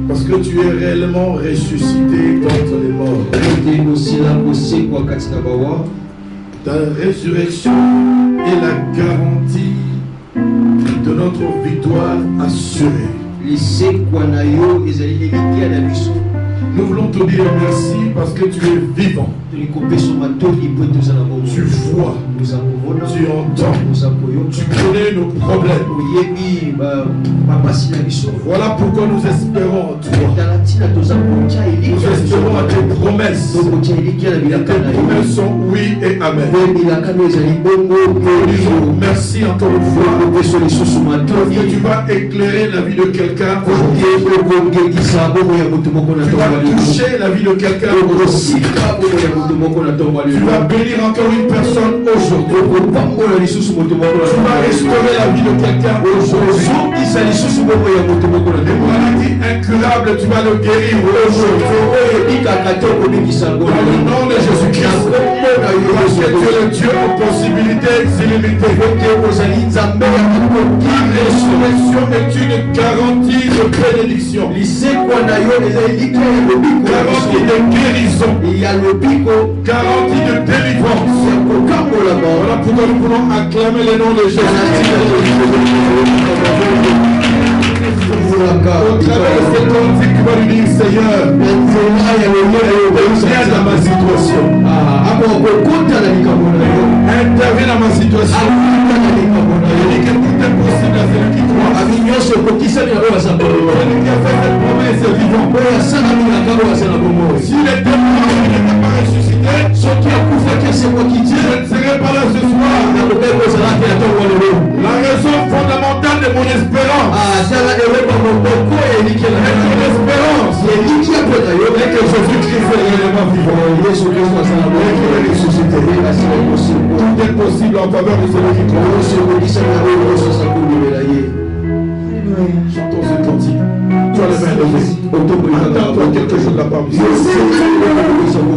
Parce que tu es réellement ressuscité d'entre les morts. Ta résurrection est la garantie de notre victoire assurée. Nous voulons te dire merci parce que tu es vivant. Tu vois. Tu entends. Tu connais nos problèmes. Voilà pourquoi nous espérons en toi. Nous espérons à tes promesses. Tes promesses sont oui et amen. Nous disons merci encore une fois. Parce que tu vas éclairer la vie de quelqu'un. Tu vas toucher la vie de quelqu'un. Tu vas bénir encore une personne aujourd'hui. Tu vas restaurer la vie de quelqu'un aujourd'hui. Des maladies incurables, tu vas le guérir aujourd'hui. Dans le nom de Jésus-Christ. Parce que tu es le Dieu aux possibilités illimitées. La résurrection est une garantie de bénédiction. Garantie de guérison. Garantie de délivrance. Voilà pourquoi nous pouvons acclamer le nom de Jésus-Christ. Au travers de cette cantique, tu vas lui dire Seigneur, viens dans ma situation. Interviens dans ma situation. Il dit que tout est possible à celui qui croit. Celui qui a fait cette promesse est vivant. S'il était mort, il n'était pas ressuscité, je ne serai pas là ce soir. La raison fondamentale de mon espérance est mon espérance est que Jésus-Christ est réellement vivant et qu'il est ressuscité. Tout est possible en faveur de celui qui croit. Chantons ce cantique. Toi les mains levées. Attends-toi quelque chose de la part du Seigneur. Solo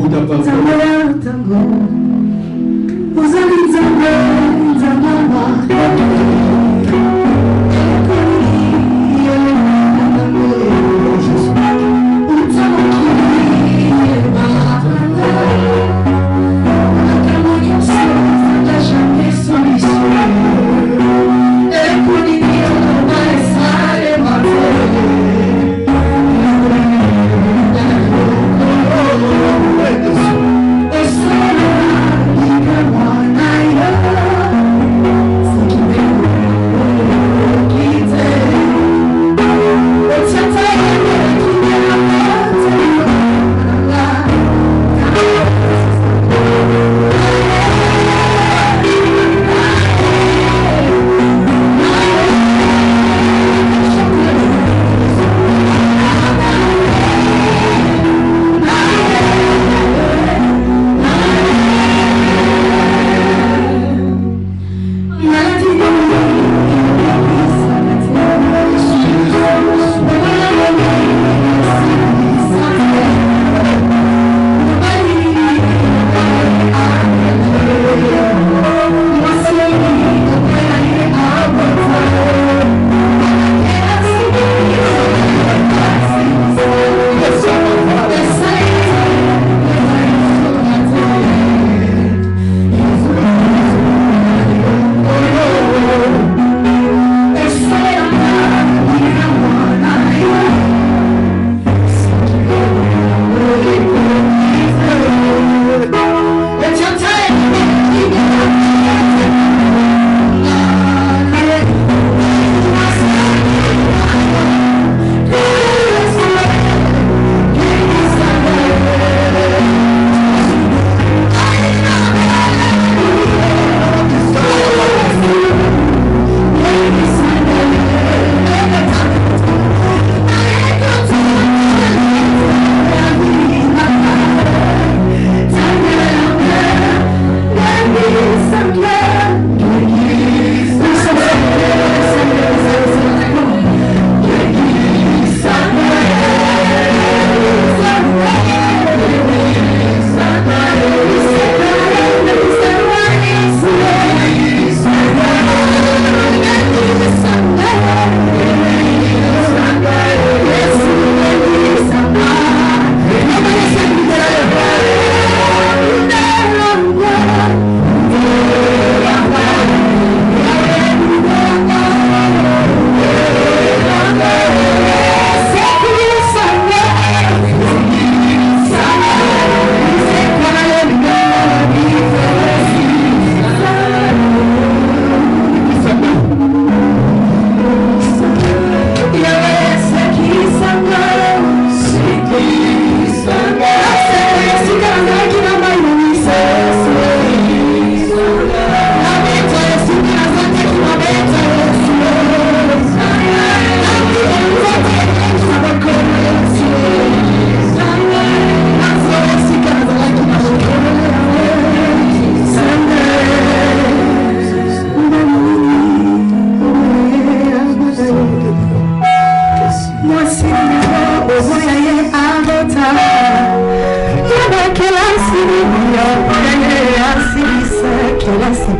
kelasi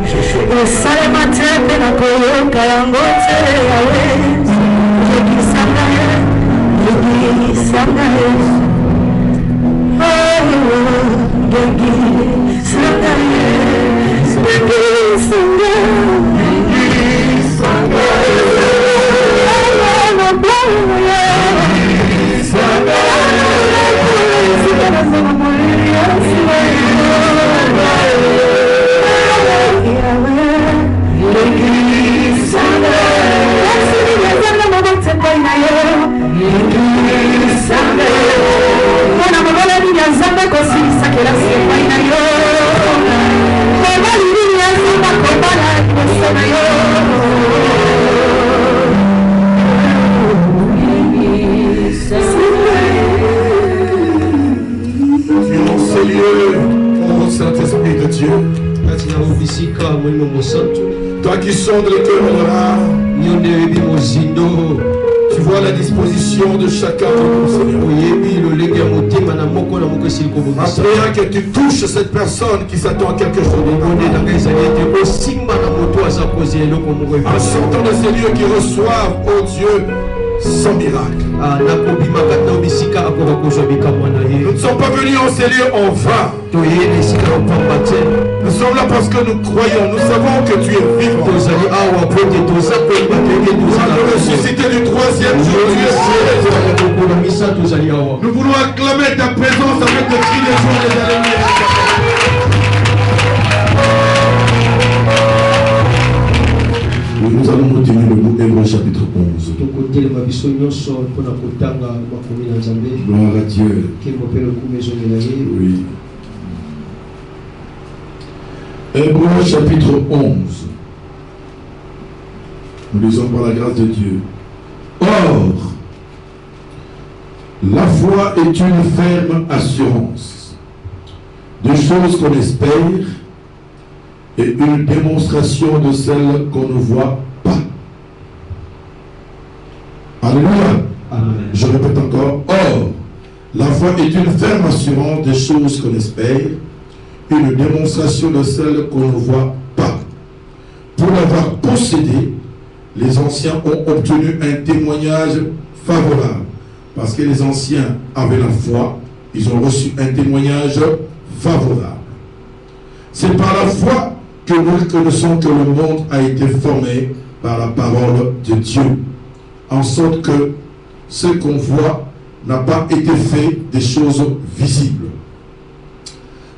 esalema te mpe na koyoka yango te yawe yebisanga ye yebisanga ye yebisanga ye yebisanga Saint-Esprit de Dieu, toi qui sondes le cœur de l'âme, tu vois la disposition de chacun de nous, Seigneur. Ma prière que tu touches cette personne qui s'attend à quelque chose. En sortant de ces lieux qui reçoivent, oh Dieu, sans miracle. Nous ne sommes pas venus en ces lieux en vain. Nous sommes là parce que nous croyons, nous savons que tu es vivant. Tu as ressuscité du troisième jour, tu es présent. Nous voulons acclamer ta présence avec le cri des jours des alléluia. Nous allons retenir le mot Hébreux chapitre 11. Gloire à Dieu. Oui. Hébreux chapitre 11. Nous lisons par la grâce de Dieu. Or, la foi est une ferme assurance de choses qu'on espère et une démonstration de celles qu'on ne voit pas. Alléluia. Amen. Je répète encore. Or, la foi est une ferme assurance des choses qu'on espère, une démonstration de celles qu'on ne voit pas. Pour l'avoir possédé, les anciens ont obtenu un témoignage favorable. Parce que les anciens avaient la foi, ils ont reçu un témoignage favorable. C'est par la foi que nous reconnaissons que le monde a été formé par la parole de Dieu, en sorte que ce qu'on voit n'a pas été fait des choses visibles.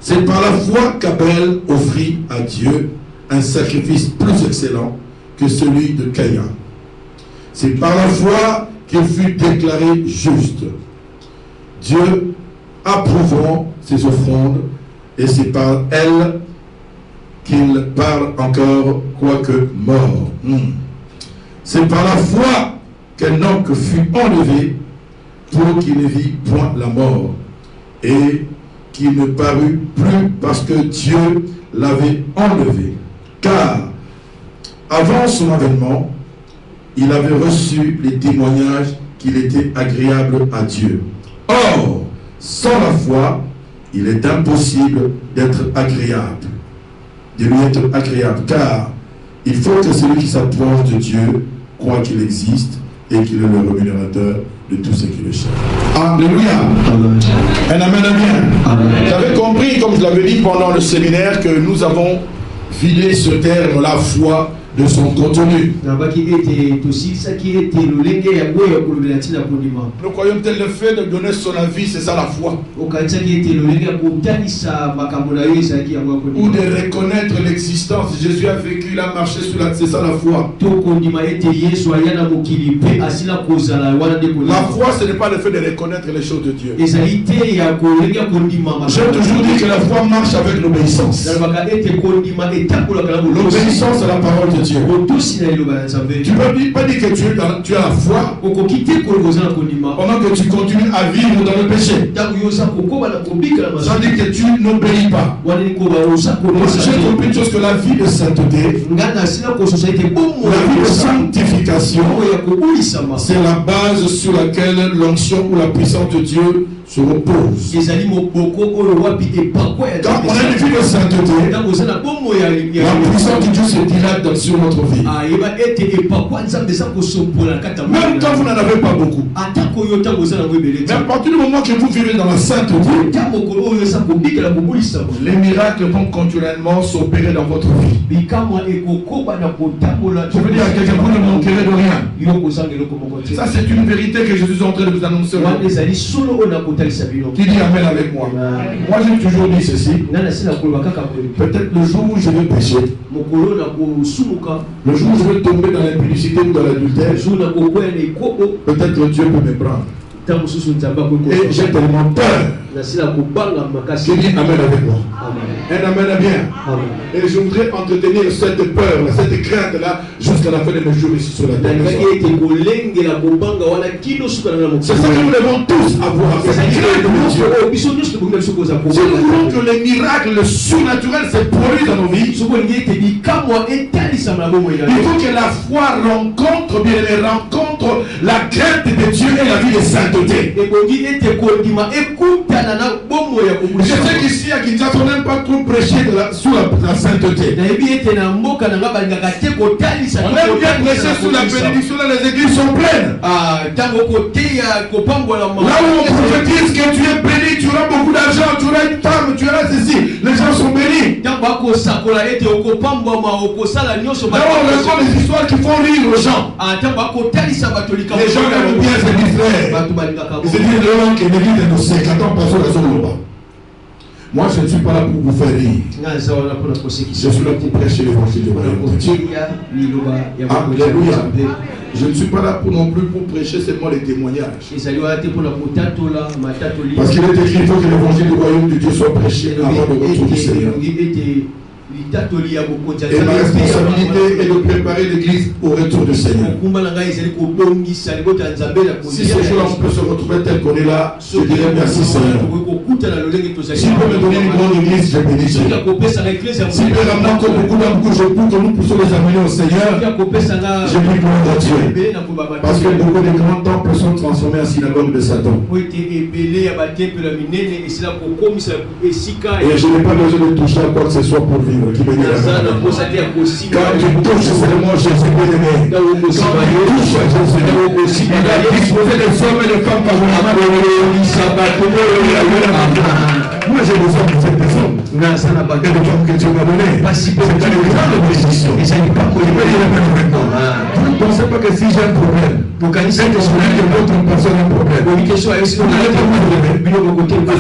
C'est par la foi qu'Abel offrit à Dieu un sacrifice plus excellent que celui de Caïn. C'est par la foi qu'il fut déclaré juste, Dieu approuvant ses offrandes, et c'est par elle qu'il parle encore, quoique mort. C'est par la foi qu'Enoch fut enlevé pour qu'il ne vit point la mort, et qu'il ne parut plus parce que Dieu l'avait enlevé. Car avant son avènement, il avait reçu les témoignages qu'il était agréable à Dieu. Or, sans la foi, il est impossible d'être agréable, de lui être agréable, car il faut que celui qui s'approche de Dieu croit qu'il existe et qu'il est le rémunérateur de tous ceux qui le cherchent. Alléluia. Un amen, amen. Vous avez compris, comme je l'avais dit pendant le séminaire, que nous avons vidé ce terme, la foi, de son contenu. Nous croyons que le fait de donner son avis, c'est ça la foi. Ou de reconnaître l'existence. Jésus a vécu, il a marché sur la... C'est ça la foi. La foi, ce n'est pas le fait de reconnaître les choses de Dieu. J'ai toujours dit que la foi marche avec l'obéissance. L'obéissance à la parole de Dieu. Tu ne peux pas dire que tu as la foi pendant que tu continues à vivre dans le péché. Ça veut dire que tu n'obéis pas. J'ai compris une chose, que la vie de sainteté, la vie de sanctification, c'est la base sur laquelle l'onction ou la puissance de Dieu se repose. Quand on a une vie de sainteté, la puissance de Dieu se dilate sur notre vie. Même quand vous n'en avez pas beaucoup. Mais à partir du moment que vous vivez dans la sainteté, les miracles vont continuellement s'opérer dans votre vie. Je veux dire à quelqu'un, vous ne manquerez de rien. Ça, c'est une vérité que je suis en train de vous annoncer. Qui dit Amen avec moi? Moi, j'ai toujours dit ceci. Peut-être le jour où je vais pécher, le jour où je vais tomber dans l'impudicité ou dans l'adultère, peut-être Dieu peut me prendre. Et j'ai tellement peur. Qui dit Amen avec moi? Un Amen bien. Et je voudrais entretenir cette peur, cette crainte-là, jusqu'à la fin de mes jours ici sur la terre. C'est ça que nous devons tous avoir. Si nous voulons que les miracles, le surnaturel se produisent dans nos vies, il faut que la foi rencontre la crainte de Dieu et la vie de sainteté. Je sais qu'ici à Kinshasa, on n'aime pas trop prêcher sur la sainteté. On aime bien prêcher sur la bénédiction, là les églises sont pleines. Là où on prophétise que tu es béni, tu auras beaucoup d'argent, tu auras une femme, tu auras ceci, les gens sont bénis. Là où on raconte des histoires qui font rire aux gens. Les gens aiment bien se distraire. Ils se disent non, que l'église est nos 50 ans, passons la zone là-bas. Moi, je ne suis pas là pour vous faire rire. Je suis là pour prêcher l'évangile de Dieu. Alléluia. Je ne suis pas là non plus pour prêcher seulement les témoignages. Parce qu'il est écrit qu'il faut que l'évangile du royaume de Dieu soit prêché avant de retrouver Seigneur. Et ma responsabilité est de préparer l'église au retour du Seigneur. Si ce jour-là on peut se retrouver tel qu'on est là, je dirais merci Seigneur. S'il peut me donner une grande église, je bénirai. S'il peut ramener encore beaucoup d'âmes pour que nous puissions les amener au Seigneur, je prie gloire à Dieu. Parce que beaucoup de grands temples sont transformés en synagogue de Satan. Et je n'ai pas besoin de toucher à quoi que ce soit pour vivre. Quand tu touches seulement Jésus bien-aimé, quand tu touches Jésus, il a disposé des hommes et des femmes par moi. Moi j'ai besoin de cette personne. Et de femmes que Dieu m'a donné. C'est une grande bénédiction. Vous ne pensez pas que si j'ai un problème, c'est que je voulais que l'autre personne ait un problème. Vous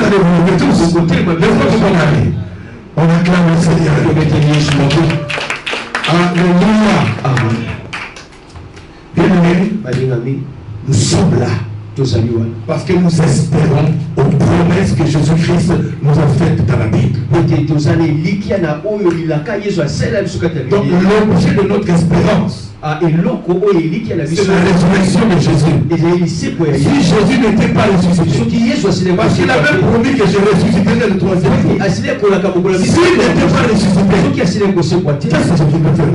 allez vous lever tous. On acclame le Seigneur. Alléluia. Bien-aimés, nous sommes là parce que nous espérons aux promesses que Jésus-Christ nous a faites dans la Bible. Donc l'objet de notre espérance, c'est la résurrection de Jésus. Si Jésus n'était pas ressuscité, parce qu'il avait promis que je ressusciterais le troisième jour. S'il n'était pas ressuscité, qu'est-ce que je peux faire?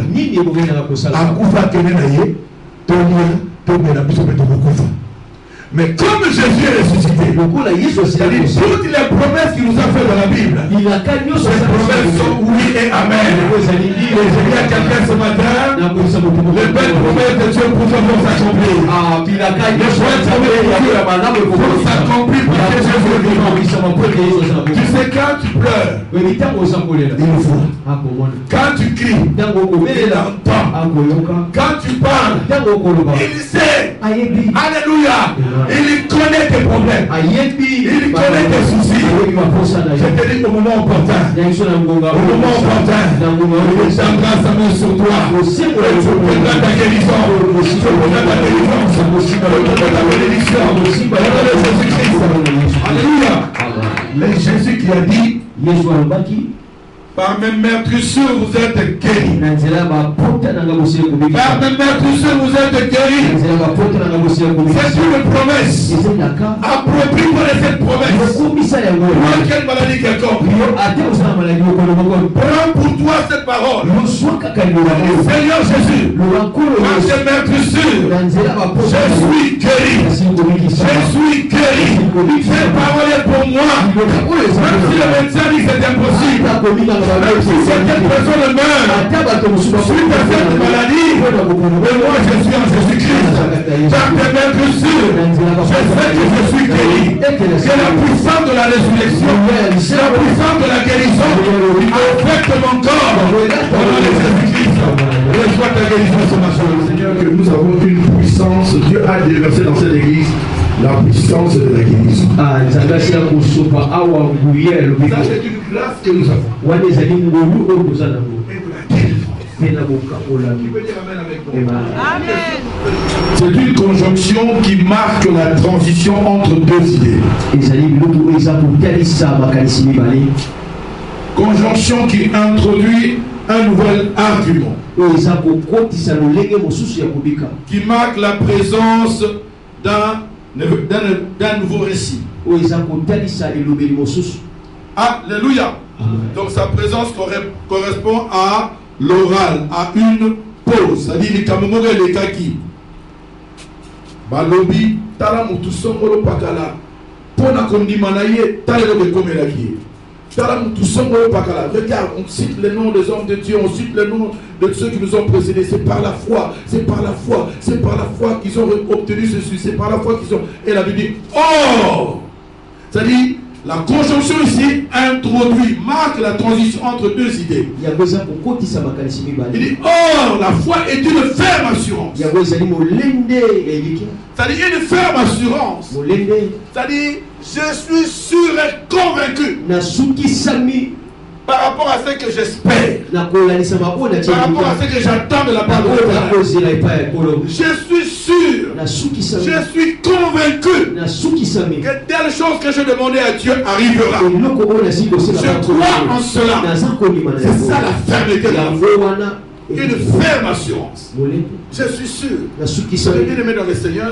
Mais comme Jésus est ressuscité, c'est-à-dire toutes les promesses qu'il nous a faites dans la Bible, ces promesses sont oui et amen. Et je dis à quelqu'un ce matin, les belles promesses de Dieu pour vont s'accomplir. Les bonnes promesses vont s'accomplir parce que Jésus est vivant. Tu sais, quand tu pleures, il le voit. Quand tu cries, il entend. Quand tu parles, il sait. Alléluia. Il connaît tes problèmes. Il connaît tes soucis. Je te dis au moment opportun. Au moment opportin. Il s'engage sa main sur toi. Tu prendras ta guérison. Tu prendras ta délivrance. Tu prendras ta bénédiction. Au nom de Jésus-Christ. Alléluia. Mais Jésus qui a dit, Par mes meurtrissures, vous êtes guéris. Par mes meurtrissures, vous êtes guéris. C'est une promesse. Approprie pour cette promesse. Pour quelle maladie quelconque. Prends pour toi cette parole. Seigneur Jésus, par mes meurtrissures, je suis guéri. Je suis guéri. Cette parole est pour moi. Même si le médecin dit que c'est impossible. Même si certaines personnes meurent suite à cette maladie, mais moi je suis en Jésus-Christ. Par mes meurtrissures, je sais que je suis guéri. Que la puissance de la résurrection, la puissance de la guérison affecte mon corps. Au nom de Jésus-Christ, reçois ta guérison ce matin. Seigneur, que nous avons une puissance. Dieu a déversé dans cette église la puissance de la guérison. Ça, c'est une grâce que nous avons. C'est une conjonction qui marque la transition entre deux idées. Conjonction qui introduit un nouvel argument. Qui marque la présence d'un nouveau récit. Alléluia. Donc sa présence correspond à l'oral, à une pause. C'est-à-dire les Kamomore et les Kaki. Balobi, Tala Moutousongolo Pakala. Pona Kondimanaye, Tala Komelaki. Tala Moutousongolo Pakala. Regarde, on cite les noms des hommes de Dieu, on cite les noms de ceux qui nous ont précédés. C'est par la foi, c'est par la foi, c'est par la foi qu'ils ont obtenu ceci, c'est par la foi qu'ils ont. Et la Bible dit, oh! C'est-à-dire, la conjonction ici introduit, marque la transition entre deux idées. Il dit, oh, la foi est une ferme assurance. C'est-à-dire une ferme assurance. C'est-à-dire, je suis sûr et convaincu. Par rapport à ce que j'espère, par rapport à ce que j'attends de la parole, je suis sûr, je suis convaincu que telle chose que je demandais à Dieu arrivera. Je crois en cela. C'est ça la fermeté de la foi. Une ferme assurance. Je suis sûr. Bien aimé dans le Seigneur,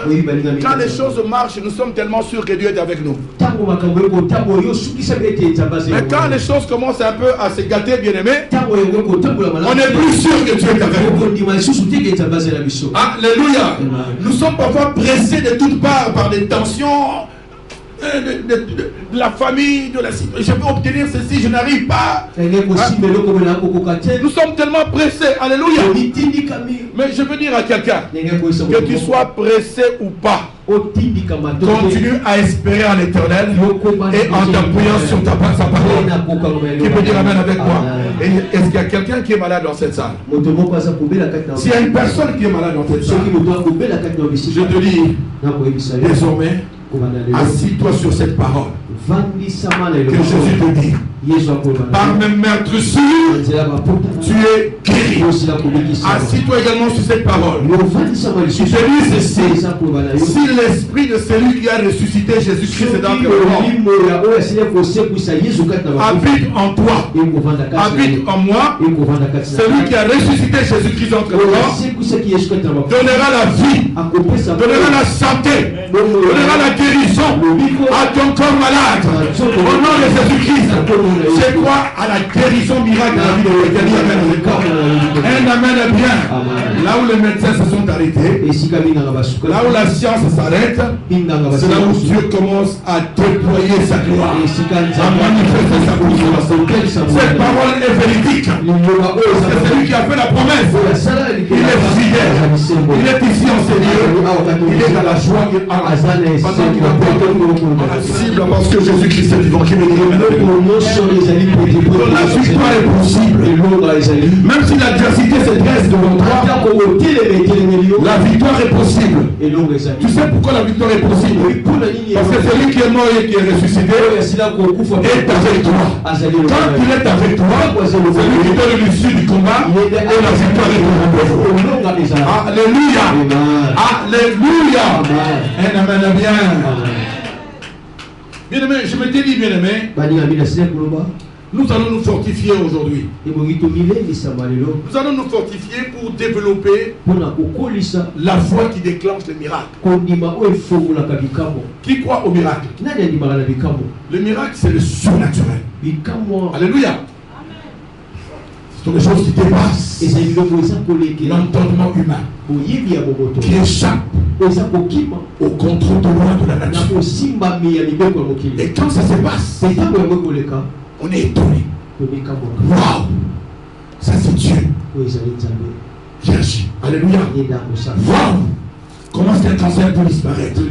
quand les choses marchent, nous sommes tellement sûrs que Dieu est avec nous. Mais quand les choses commencent un peu à se gâter, bien aimé, on est plus sûr que Dieu est avec nous. Alléluia. Nous sommes parfois pressés de toutes parts par des tensions. De la famille, de la situation. Je veux obtenir ceci, je n'arrive pas. Nous sommes tellement pressés. Alléluia. Mais je veux dire à quelqu'un, que tu sois pressé ou pas, continue à espérer en l'Éternel et en t'appuyant sur sa parole. Qui peut dire amen avec moi? Est-ce qu'il y a quelqu'un qui est malade dans cette salle? S'il y a une personne qui est malade dans cette salle, je te dis désormais, assis-toi sur cette parole que Jésus te dit. Par mes meurtrissures, tu es guéri. Assis-toi également sur cette parole. Je te dis ceci. Si l'esprit de celui qui a ressuscité Jésus-Christ dans tes morts habite en toi, habite en moi, celui qui a ressuscité Jésus-Christ dans tes morts donnera la vie, donnera la santé, donnera la guérison à ton corps malade. Au nom de Jésus-Christ, je crois à la guérison miracle de la vie de l'Éternel. Un amen bien. Là où les médecins se sont arrêtés, là où la science s'arrête, c'est là où Dieu commence à déployer sa gloire, à manifester sa puissance. Cette parole est véridique. C'est celui qui a fait la promesse. Il est fidèle. Il est ici en Seigneur. Il est dans la joie et en la cible parce que Jésus-Christ est vivant. Qui me dit la victoire est possible. Même si l'adversité se dresse devant toi, la victoire est possible. Tu sais pourquoi la victoire est possible? Parce que celui qui est mort et qui est ressuscité est avec toi. Quand il est avec toi, celui qui donne l'issue du combat et la victoire est pour vous. Alléluia. Alléluia. Un amen bien. Bien-aimé, je me dis bien-aimé, Nous allons nous fortifier aujourd'hui. Nous allons nous fortifier pour développer la foi qui déclenche les miracles. Qui croit au miracle? Le miracle, c'est le surnaturel. Alléluia. Ce sont des choses qui dépassent l'entendement humain, qui échappent au contrôle de loi de la nature. Et quand ça se passe, on est étonné. Waouh! Ça c'est Dieu qui agit. Alléluia. Waouh! Comment est-ce qu'un cancer peut disparaître?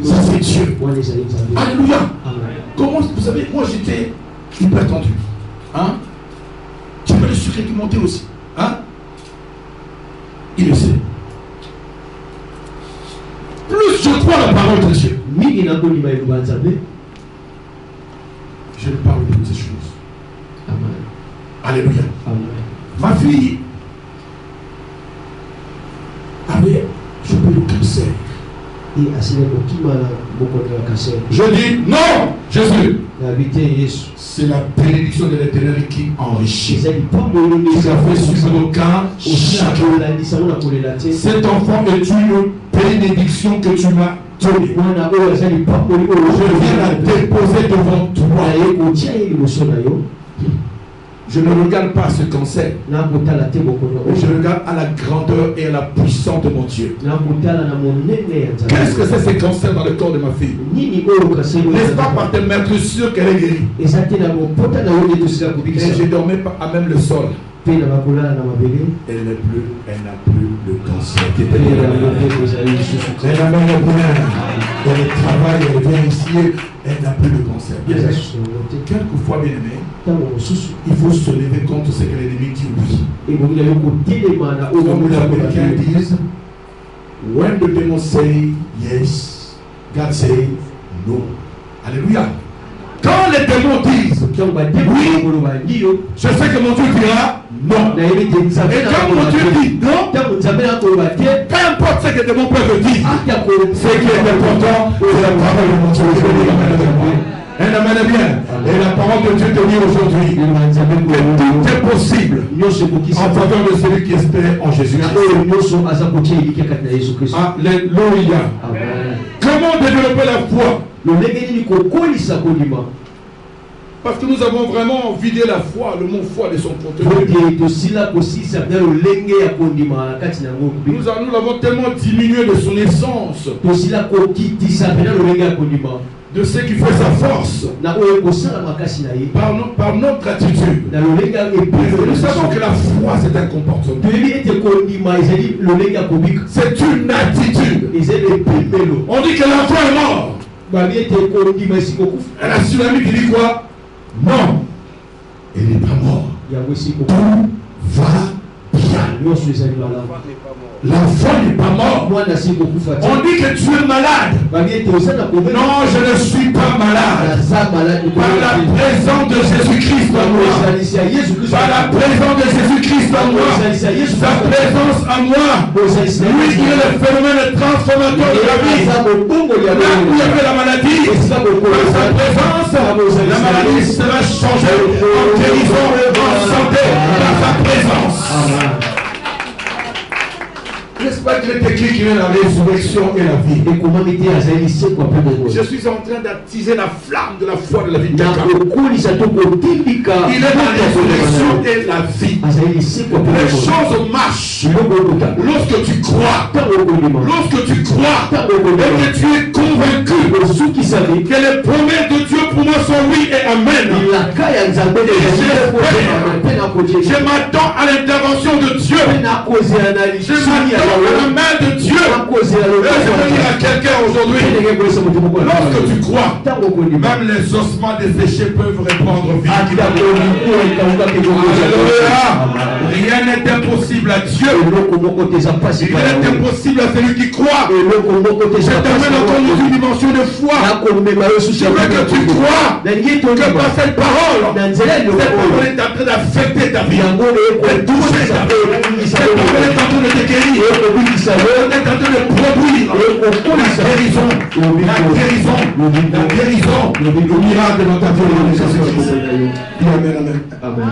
Ça c'est Dieu. Alléluia. Comment, vous savez, moi j'étais hyper tendu. Hein? J'avais le sucre qui montait aussi. Hein? Il le sait. Plus je crois la parole de Dieu, je parle de toutes ces choses. Amen. Alléluia. Amen. Ma fille avait chopé le cancer. Je dis non, Jésus. C'est la bénédiction de l'Éternel qui enrichit. Tu as fait suivre le cas au chacun. Cet enfant est une bénédiction que tu m'as donnée. Je viens la déposer devant toi. Je ne regarde pas ce cancer. Je regarde à la grandeur et à la puissance de mon Dieu. Qu'est-ce que c'est ce cancer dans le corps de ma fille? N'est-ce pas par tes maîtres sûrs qu'elle est guérie? Et je dormais pas à même le sol. Elle n'a plus le cancer. Elle travaille, elle vient ici, elle n'a plus le cancer. Quelquefois, bien aimé, il faut se lever contre ce que l'ennemi dit oui. Comme les Américains disent, when the demon say yes, God say no. Alléluia. Quand les démons disent oui, je sais que mon Dieu dira non. Et quand mon Dieu dit non, peu importe ce que les démons peuvent dire, ce qui est important, c'est la parole de mon Dieu. Et la parole de Dieu te dit aujourd'hui que tout est possible en faveur de celui qui espère en Jésus-Christ. Alléluia. Comment développer la foi? Parce que nous avons vraiment vidé la foi, le mot foi de son contenu. Nous l'avons tellement diminué de son essence, de ce qui fait sa force, par notre attitude. Nous savons que la foi c'est un comportement, c'est une attitude. On dit que l'enfant est mort. Et la tsunami qui dit quoi? Non, il n'est pas mort. Tout va bien. L'enfant n'est pas mort. On dit que tu es malade. Non, je ne suis pas malade. Par la présence de Jésus-Christ en moi. Par la présence de Jésus-Christ en moi. Sa présence en moi. Lui qui est le phénomène transformateur de la vie. Là où il y avait la maladie, par sa présence, la maladie sera changée en guérison, en santé, par sa présence. N'est-ce pas qu'il est écrit qu'il est la résurrection et la vie? Je suis en train d'attiser la flamme de la foi de la vie de quelqu'un. Il est la résurrection et la vie. Les choses marchent lorsque tu crois. Lorsque tu crois et que tu es convaincu que les promesses de Dieu pour moi sont oui et amen. Je m'attends à l'intervention de Dieu. Je m'attends à la main de Dieu. Et je veux dire à quelqu'un aujourd'hui, lorsque tu crois, même les ossements desséchés peuvent répondre vie. Alléluia. Rien n'est impossible à Dieu. Rien n'est impossible à celui qui croit. Je t'amène encore dans une dimension de foi. Je veux que tu crois que par cette parole, cette parole est en train d'affecter affecter ta vie, de toucher ta vie. Cette nouvelle est en train de te guérir, est en train de produire la guérison, la guérison, le miracle dans ta vie. Dis amen, amen. Amen.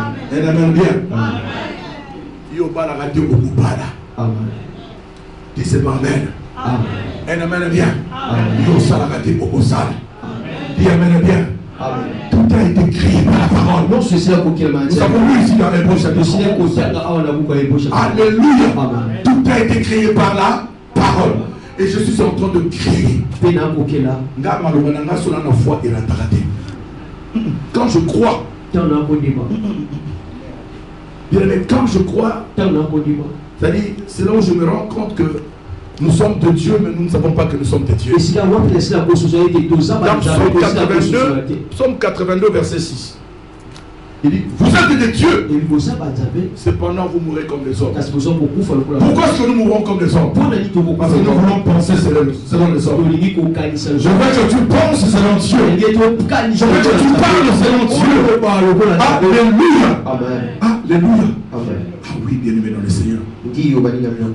Amen, bien. Yo bala radio beaucoup bala. Amen. Dis c'est pas amen. Amen. Amen, bien. Yo sala radio beaucoup sala. Dis amen, bien. Tout a été créé par la parole. Non, c'est ça pour qu'il m'a dit. Nous avons lu ici dans l'Hébreu chapitre 11. Alléluia. Tout a été créé par la parole. Et je suis en train de créer. Quand je crois, quand je crois, c'est-à-dire, c'est là où je me rends compte que nous sommes de Dieu, mais nous ne savons pas que nous sommes de Dieu. Psaume 82, verset 6. Il dit, vous êtes des dieux. Cependant, vous mourrez comme les hommes. Pourquoi est-ce que nous mourons comme les hommes? Parce que nous voulons penser selon les hommes. Je veux que tu penses selon Dieu. Je veux que tu parles selon Dieu. Alléluia. Alléluia. Ah oui, bien-aimé dans le Seigneur.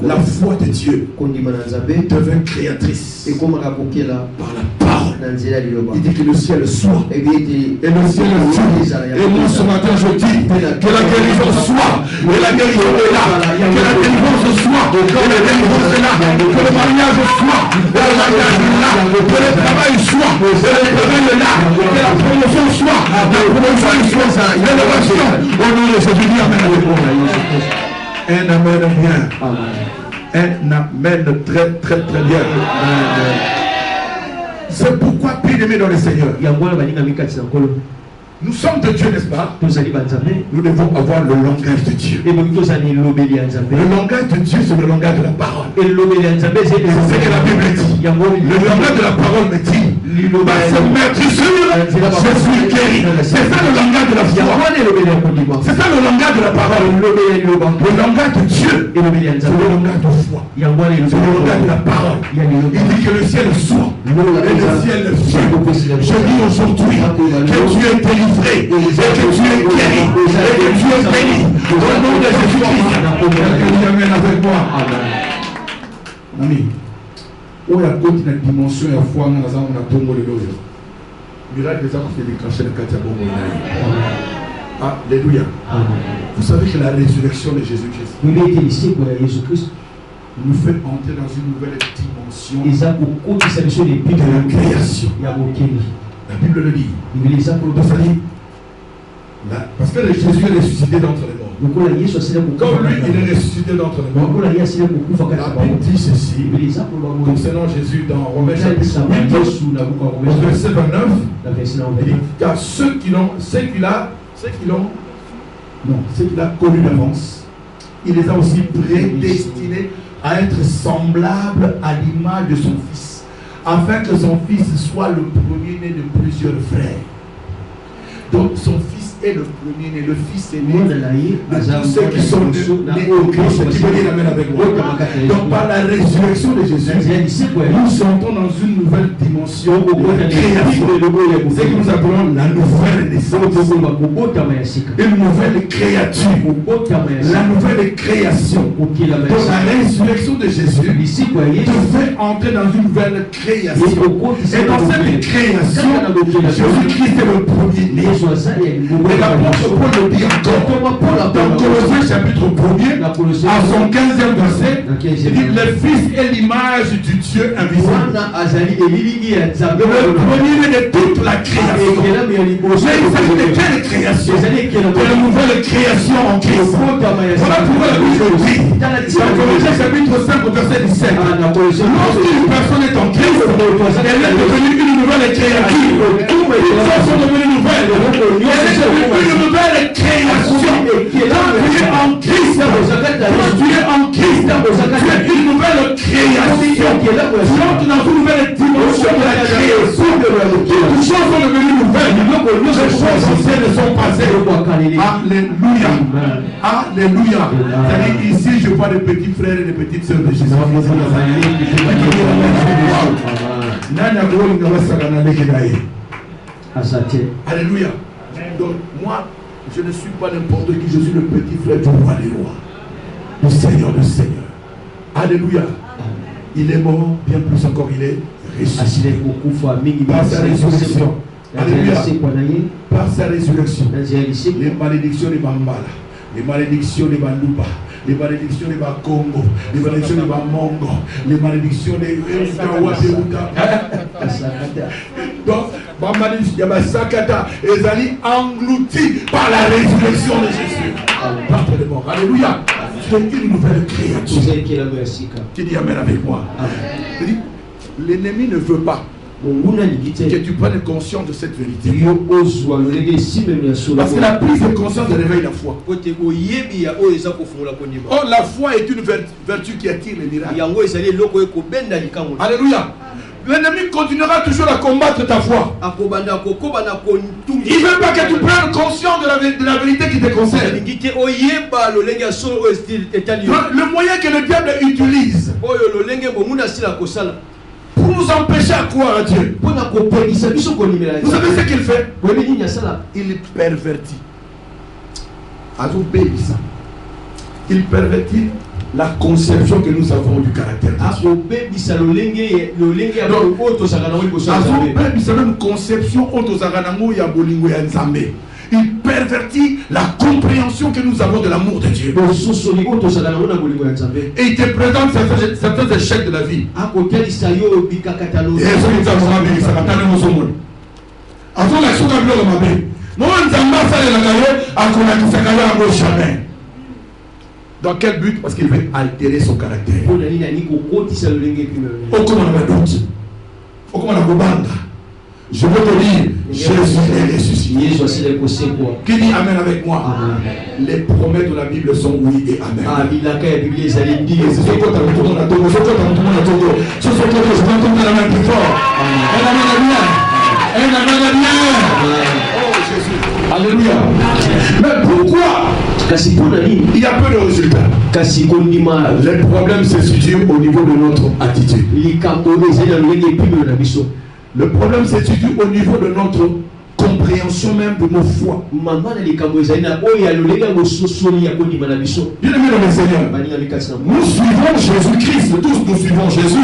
La foi de Dieu devient créatrice par la parole. Il dit que le ciel soit. Et le ciel soit. Et moi ce matin je dis que la guérison soit. Et la guérison est là. Que la délivrance soit. Que la délivrance est là. Que le mariage soit. Que le mariage est là. Que le travail soit. Que le travail est là. Que la promotion soit. La promotion soit. L'élévation. Au nom de Jésus, dis amen. Un amen bien. Un amen très très très bien. C'est pourquoi, bien-aimé dans le Seigneur, nous sommes de Dieu, n'est-ce pas? Nous devons avoir le langage de Dieu. Le langage de Dieu, c'est le langage de la parole. C'est ce que la Bible dit. Le langage de la parole me dit, par ses maîtrisures, je suis guéri. C'est ça le langage de la foi. C'est ça le langage de la parole. Le langage de Dieu, c'est le langage de foi. C'est le langage de la parole. Il dit que le ciel soit et le ciel fut. Je dis aujourd'hui que tu es délivré. Et que tu es guéri, et que tu es béni, au nom de Jésus-Christ. Que amène avec moi. Ami, où il y a une dimension et la foi, on a tombé le loyo. Miracle des actes de déclencher le Katiabo. Alléluia. Vous savez que la résurrection de Jésus-Christ nous fait entrer dans une nouvelle dimension de la création. La Bible le dit. Parce que Jésus est ressuscité d'entre les morts. Comme lui, il est ressuscité d'entre les morts. La Bible dit ceci concernant Jésus dans Romains chapitre 8, verset 29. Il dit, car ceux qu'il a connus d'avance, il les a aussi prédestinés à être semblables à l'image de son Fils, afin que son Fils soit le premier-né de plusieurs frères. Donc son Fils est le premier-né, le Fils est né de tous ceux qui sont nés au Christ. Qui veut dire amen avec moi. Donc par la résurrection de Jésus, nous entrons dans une nouvelle dimension de création. C'est ce que nous appelons la nouvelle naissance. Une nouvelle créature. La nouvelle création. Donc la résurrection de Jésus te fait entrer dans une nouvelle création. Et dans cette création, Jésus-Christ est le premier-né. Et l'apôtre Paul le dit encore dans Colossiens chapitre 1er à son 15e verset, il dit le Fils est l'image du Dieu invisible, le premier de toute la création. Mais il s'agit de quelle création? De la nouvelle création en Christ. Voilà pourquoi la Bible dit dans Colossiens chapitre 5 verset 17, lorsqu'une personne est en Christ, elle est devenue une nouvelle créature. Toutes choses sont devenues nouvelles. Une nouvelle création. Quand tu es en Christ, quand tu es en Christ, tu es une nouvelle création. Tu entres dans une nouvelle dimension de la création. Toutes choses sont devenues nouvelles. Les choses anciennes sont passées. Alléluia. Alléluia. C'est-à-dire ici, je vois des petits frères et des petites sœurs de Jésus. Alléluia. Donc moi, Je ne suis pas n'importe qui, je suis le petit frère du roi des rois, le Seigneur des seigneurs. Alléluia. Il est mort, bien plus encore, il est ressuscité. Par sa résurrection. Alléluia. Par sa résurrection. Les malédictions de Bambala, les malédictions de Banduba, les malédictions de Congo, les malédictions de Mongo, les malédictions de donc, Sakata est englouti par la résurrection de Jésus. Alléluia. C'est une nouvelle créature. Qui dit Amen avec moi? L'ennemi ne veut pas que tu prennes conscience de cette vérité. Parce que la prise de conscience réveille la foi. Or, la foi est une vertu qui attire les miracles. Alléluia. L'ennemi continuera toujours à combattre ta foi. Il ne veut pas que tu prennes conscience de la vérité qui te concerne. Le moyen que le diable utilise pour nous empêcher à croire à Dieu, vous savez ce qu'il fait? Il pervertit. Il pervertit la conception que nous avons du caractère. Il pervertit la compréhension que nous avons de l'amour de Dieu. Et il te présente certains échecs de la vie. Dans quel but? Parce qu'il veut altérer son caractère. Je veux te dire, Jésus est ressuscité. Qui dit Amen avec moi? Amen. Les promesses de la Bible sont oui et Amen. Alléluia. Mais pourquoi il y a peu de résultats? Le problème se situe au niveau de notre attitude. Le problème se situe au niveau de notre compréhension même de nos foi. Bien-aimés dans le Seigneur, nous suivons Jésus-Christ, tous nous suivons Jésus.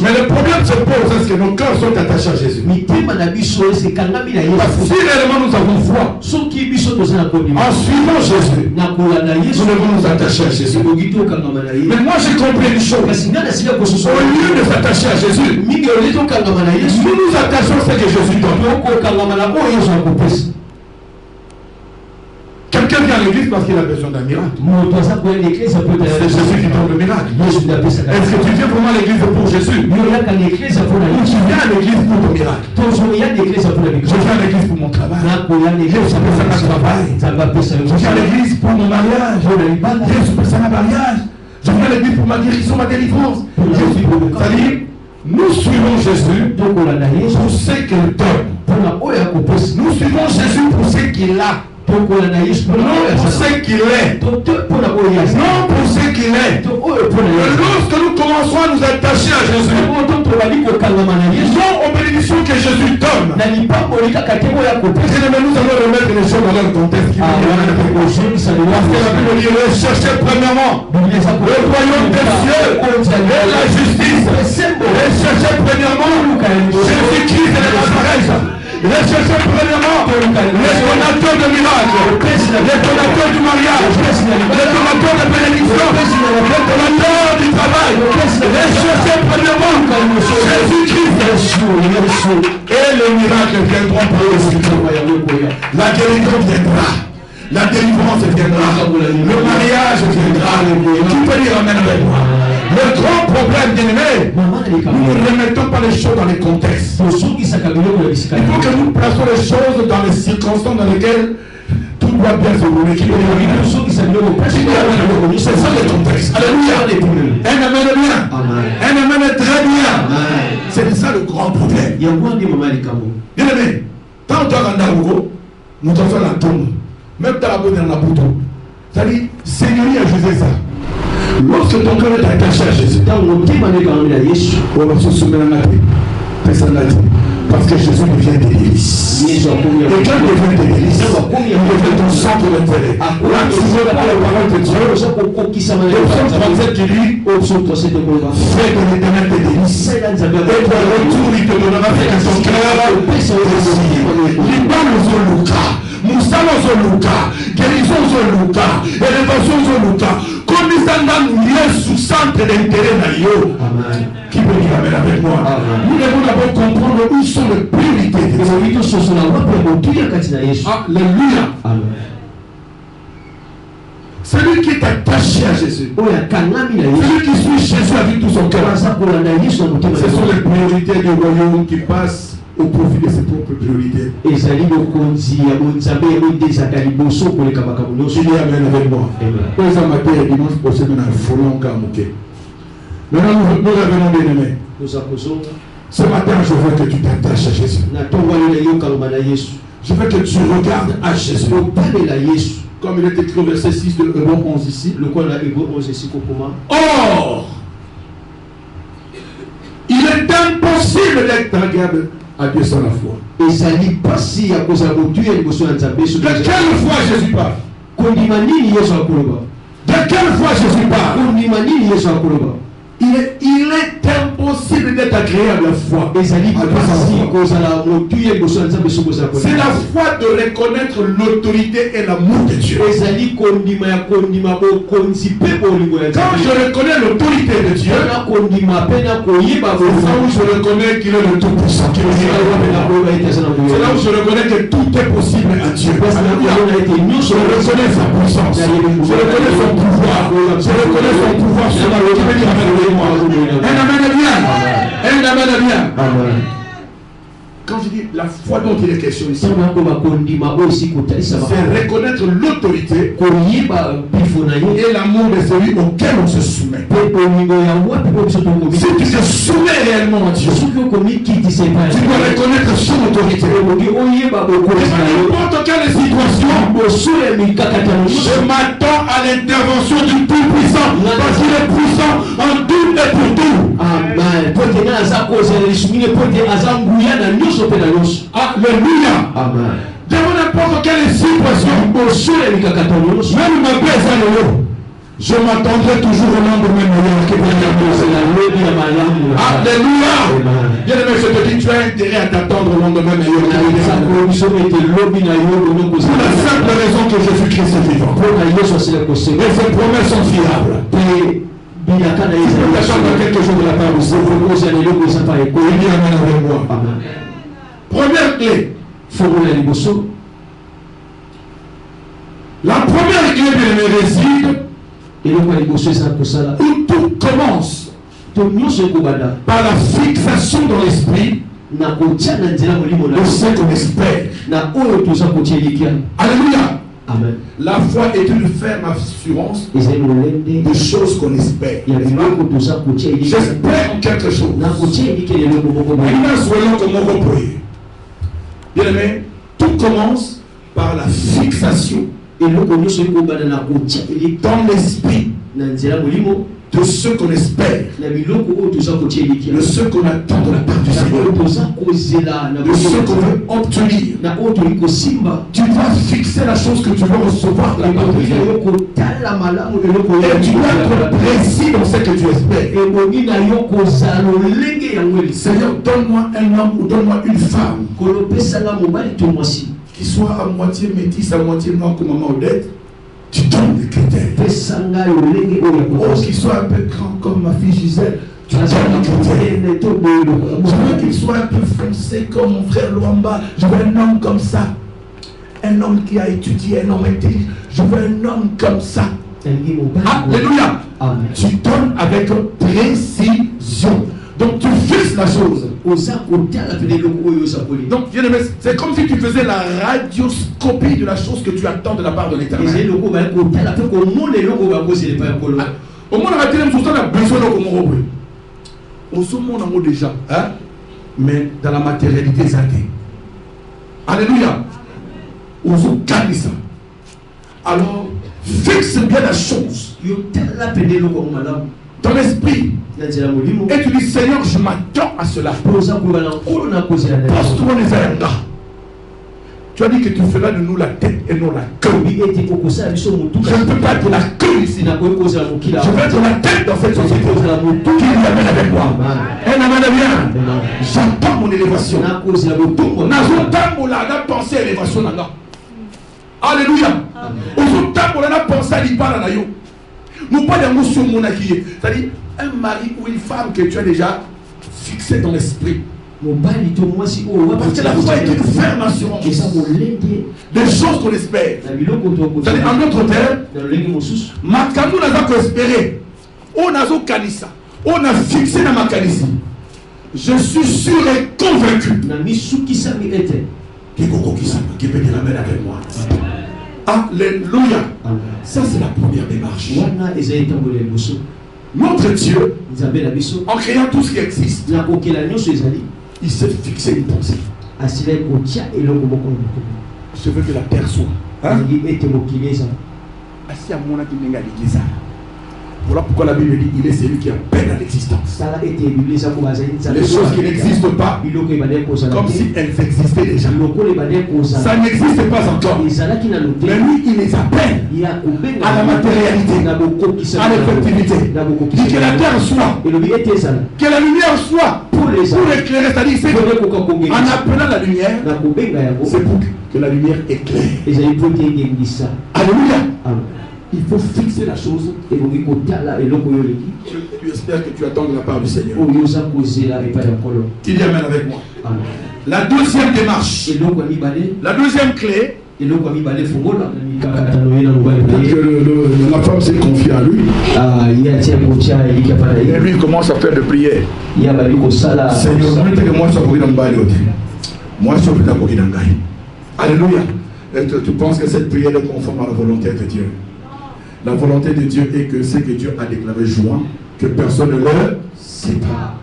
Mais le problème se pose, est-ce que nos cœurs sont attachés à Jésus? Parce que si réellement nous avons foi, en suivant Jésus, nous devons nous attacher à Jésus. Mais moi j'ai compris une chose, au lieu de s'attacher à Jésus, nous nous attachons à ce que Jésus donne. Quelqu'un vient à l'église parce qu'il a besoin d'un miracle. C'est Jésus qui donne le miracle. Est-ce que tu viens vraiment à l'église pour Jésus? Ou tu viens à l'église pour ton miracle? Je viens à l'église pour mon travail. Je viens à l'église pour mon mariage. Je viens à l'église pour ma guérison, ma délivrance. C'est-à-dire, nous suivons Jésus pour ce qu'il donne. Nous suivons Jésus pour ce qu'il a. Non pour ce qu'il est. Non pour ce qu'il est. Lorsque nous commençons à nous attacher à Jésus, nous sommes aux bénédictions que Jésus donne. Nous allons remettre les choses dans leur contexte. Parce que la Bible dit recherchez premièrement le royaume des cieux et la justice. Recherchez premièrement Jésus-Christ et Nazareth. Recherchez premièrement le donateur de miracles, le donateur du mariage, le donateur de bénédiction, le donateur du travail. Recherchez premièrement Jésus-Christ et les miracles viendront pour eux. La guérison viendra. La délivrance viendra. Le mariage viendra. Tu peux dire Amen avec moi. Le grand problème, bien-aimé, nous ne remettons pas les choses dans les contextes. Il faut que nous plaçons les choses dans les circonstances dans lesquelles tout doit bien se rouler. C'est ça le contexte. Alléluia. Un amen est bien. Un amen est très bien. C'est ça le grand problème. Bien-aimé, quand tu as un amour, nous t'en faisons la tombe. Même dans la bonne dans la bouton. C'est-à-dire, Seigneur a jugé ça. Lorsque ton cœur est attaché à Jésus, on va se soumettre à la paix. Parce que Jésus devient des délices. Et quand il devient des délices, il devient ton centre d'intérêt. Là, tu veux pas la parole de Dieu. Le psaume 37 qui dit, fais de l'Éternel des délices. Et ton retour, il te donnera fait à ton cœur désir. Libano Zoluka. Musala Zoluka, guérison Zoluka, élévation Zoluka, commissaire Yesu centre d'intérêt naïo. Qui peut dire amen avec moi? Nous devons d'abord comprendre où sont les priorités de Dieu. Alléluia. Celui qui est attaché à Jésus, celui qui suit Jésus avec tout son cœur, ce sont les priorités du royaume qui passent au profit de ses propres priorités. Il dit amen avec moi. Dimanche prochain, maintenant, nous revenons bien aimés. Ce matin, je veux que tu t'attaches à Jésus. Je veux que tu regardes à Jésus. Comme il est écrit au verset 6 de Hébreux 11 ici. Or, il est impossible d'être agréable à Dieu sans la foi. De quelle foi Jésus parle? De quelle foi Jésus parle? Il est impossible d'être agréable à la foi. C'est la foi de reconnaître l'autorité et l'amour de Dieu. Quand je reconnais l'autorité de Dieu, c'est là où je reconnais qu'il est le Tout-Puissant. C'est là où je reconnais que tout est possible à Dieu. Je reconnais sa puissance. Je reconnais son pouvoir. Je reconnais son pouvoir sur la vie. Un amen bien. Quand je dis la foi dont il est question ici, c'est reconnaître l'autorité et l'amour de celui auquel on se soumet. Si tu te soumets réellement à Dieu, tu dois reconnaître son autorité. N'importe quelle situation, je m'attends à l'intervention du Tout-Puissant, parce qu'il est puissant en tout et pour tout. Alléluia. Amen. Devant n'importe quelle situation, même ma paix, je m'attendrai toujours au lendemain meilleur. Alléluia. Bien aimé, je te dis, tu as intérêt à t'attendre au lendemain meilleur. Pour la simple raison que Jésus-Christ est vivant. Et ses promesses sont fiables. Tu peux t'attendre quelque chose de la part de Dieu. Il dit amen avec moi. Première clé. La première clé de réside où tout commence par la fixation dans l'esprit de ce qu'on espère. Alléluia. Amen. La foi est une ferme assurance des choses qu'on espère. J'espère en quelque chose. Bien aimé, tout commence par la fixation dans l'esprit de ce qu'on espère, de ce qu'on attend de la part du Seigneur, de ce qu'on veut obtenir. Tu dois fixer la chose que tu veux recevoir de la part de Dieu. Et tu dois être précis dans ce que tu espères. Seigneur, donne-moi un homme ou donne-moi une femme qui soit à moitié métisse, à moitié noire comme maman Odette. Tu donnes des critères. Oh, qu'il soit un peu grand comme ma fille Gisèle. Tu donnes des critères. Je veux qu'il soit un peu foncé comme mon frère Luamba. Je veux un homme comme ça. Un homme qui a étudié, un homme intelligent. Je veux un homme comme ça. Alléluia. Tu donnes avec précision. Donc tu fixes la chose. Donc c'est comme si tu faisais la radioscopie de la chose que tu attends de la part de l'Éternel. Au moins on a besoin de on se montre déjà, hein? Mais dans la matérialité ça dit. Alléluia. On se gagne ça. Alors fixe bien la chose. Ton esprit. Et tu dis, Seigneur, je m'attends à cela. Tu as dit que tu feras de nous la tête et non la queue. Je ne peux pas être la queue ici. Je veux être la tête dans cette société. Qui l'amène avec moi. Elle amène bien. J'entends mon élévation. N'a pensé à l'élévation. Alléluia. On a pensé à l'Ibala. Nous parlons d'émotion monarchie. C'est-à-dire un mari ou une femme que tu as déjà fixé dans l'esprit. Parce que la foi est une ferme assurance des choses qu'on espère. C'est-à-dire en d'autres termes, Makandou n'a pas espéré. On a kanisa. On a fixé dans ma kanisi. Je suis sûr et convaincu. Qui peut dire amen avec moi. Alléluia. Ça c'est la première démarche. Notre Dieu, en créant tout ce qui existe, il s'est fixé une pensée. Je veux que la terre soit. Voilà pourquoi la Bible dit il est celui qui appelle à l'existence. Les choses qui n'existent pas, comme si elles existaient déjà. Ça n'existe pas encore. Mais lui, il les appelle à la matérialité, à l'effectivité. Dit que la terre soit, que la lumière soit pour éclairer. C'est-à-dire, en appelant la lumière, c'est pour que la lumière éclaire. Alléluia. Il faut fixer la chose. Tu espères que tu attends de la part du Seigneur. Il y amène avec moi. La deuxième démarche. La deuxième clé. La femme s'est confiée à lui. Et lui il commence à faire de prières. Seigneur, moi je suis moi je suis Alléluia. Tu penses que cette prière est conforme à la volonté de Dieu? La volonté de Dieu est que ce que Dieu a déclaré joint, que personne ne le sépare.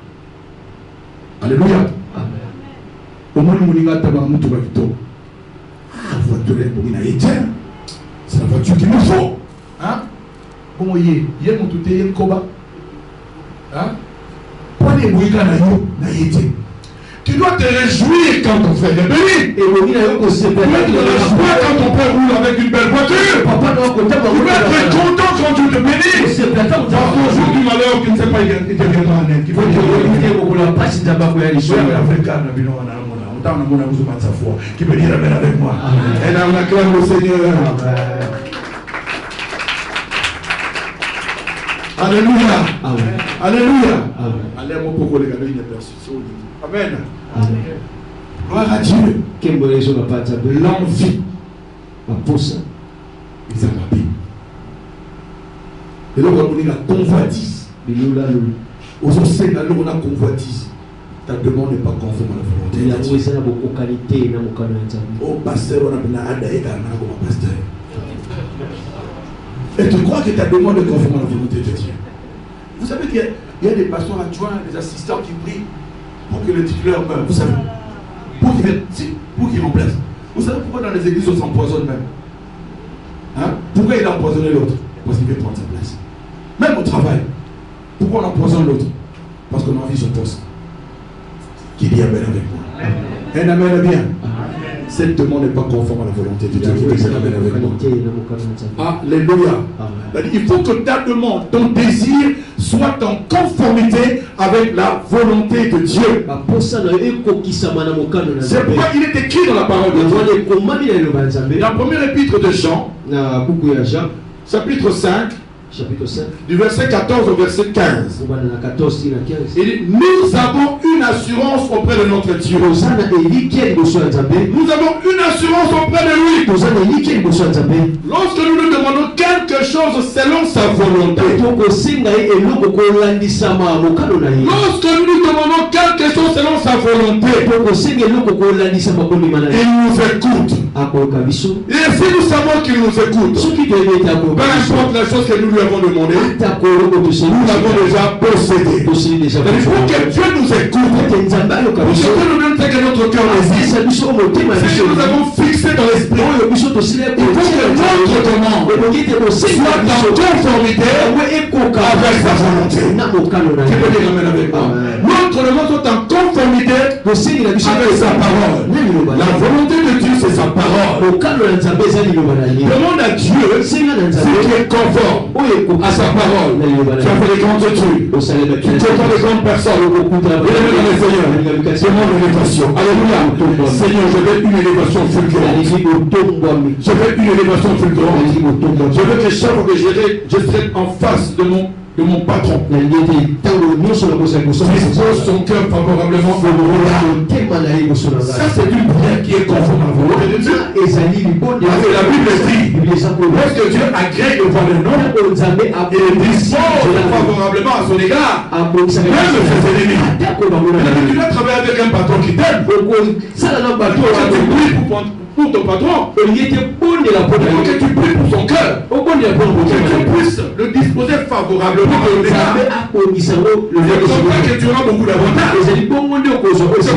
Alléluia. Au moins, nous avons c'est la voiture qu'il nous faut. Hein? Comment il y a tout est koba. Hein? Tu dois te réjouir quand ton frère est béni. Tu dois te réjouir quand ton père roule avec une belle voiture. Tu dois être content quand tu te bénis. Dans ton jour du malheur, tu ne sais pas, il deviendra un aide. Il faut te qui peut dire amen avec moi. Et là, on acclame le Seigneur. Alléluia. Alléluia. Amen. Gloire à Dieu. L'envie. Ils ont la Bible. Et là, on a la convoitise. Aux enseignants, on a convoitise. Ta demande n'est pas conforme à la volonté de Dieu. Oh, pasteur, on a besoin pasteur. Et tu crois que ta demande est conforme à la volonté de Dieu? Vous savez qu'il y a des pasteurs adjoints, des assistants qui prient pour que le titulaire meure. Vous savez, pour qu'il remplace. Vous savez pourquoi dans les églises on s'empoisonne même? Hein? Pourquoi il a empoisonné l'autre? Parce qu'il veut prendre sa place. Même au travail. Pourquoi on empoisonne l'autre? Parce qu'on a envie de son poste. Qui dit amen avec moi? Un amen bien. Cette demande n'est pas conforme à la volonté de Dieu. Qui dit amen avec moi? Alléluia. Il faut que ta demande, ton désir soit en conformité avec la volonté de Dieu. C'est pourquoi il est écrit dans la parole de Dieu. La première épître de Jean, chapitre 5. Du verset 14 au verset 15. Il dit, nous avons une assurance auprès de notre Dieu. Nous avons une assurance auprès de lui. Lorsque nous nous demandons quelque chose selon sa volonté. Lorsque nous nous demandons quelque quelque chose selon sa volonté, il nous écoute. Et si nous savons qu'il nous écoute, peu importe la chose que nous lui avons demandé, nous l'avons déjà possédé. Il faut que Dieu nous écoute. Pour que Dieu nous donne ce que notre cœur désire. Ce que nous avons fixé dans l'esprit, il faut que notre demande soit en conformité avec sa volonté. Tu peux dire amen avec moi. Notre demande soit en conformité avec sa parole. La volonté de Dieu, c'est sa parole. Demande à Dieu ce qui est conforme à sa parole. Tu as fait des grands trucs. Tu as fait des grandes personnes. Demande l'élévation. Alléluia. Seigneur, je veux une élévation fulgurante. Je veux une élévation fulgurante. Je veux que chaque fois que je serai en face de mon patron, dispose son cœur favorablement au ça, c'est une prière qui est conforme à la volonté de Dieu. Parce que la Bible dit, lorsque Dieu agrée devant le nom, il dispose favorablement à son égard, même ses ennemis. Mais tu dois travailler avec un patron qui t'aime. Tu pries pour ton patron, il faut que tu pries pour son cœur, pour que tu puisses le disposer favorablement à son égard. C'est comme ça que tu auras beaucoup d'avantages. C'est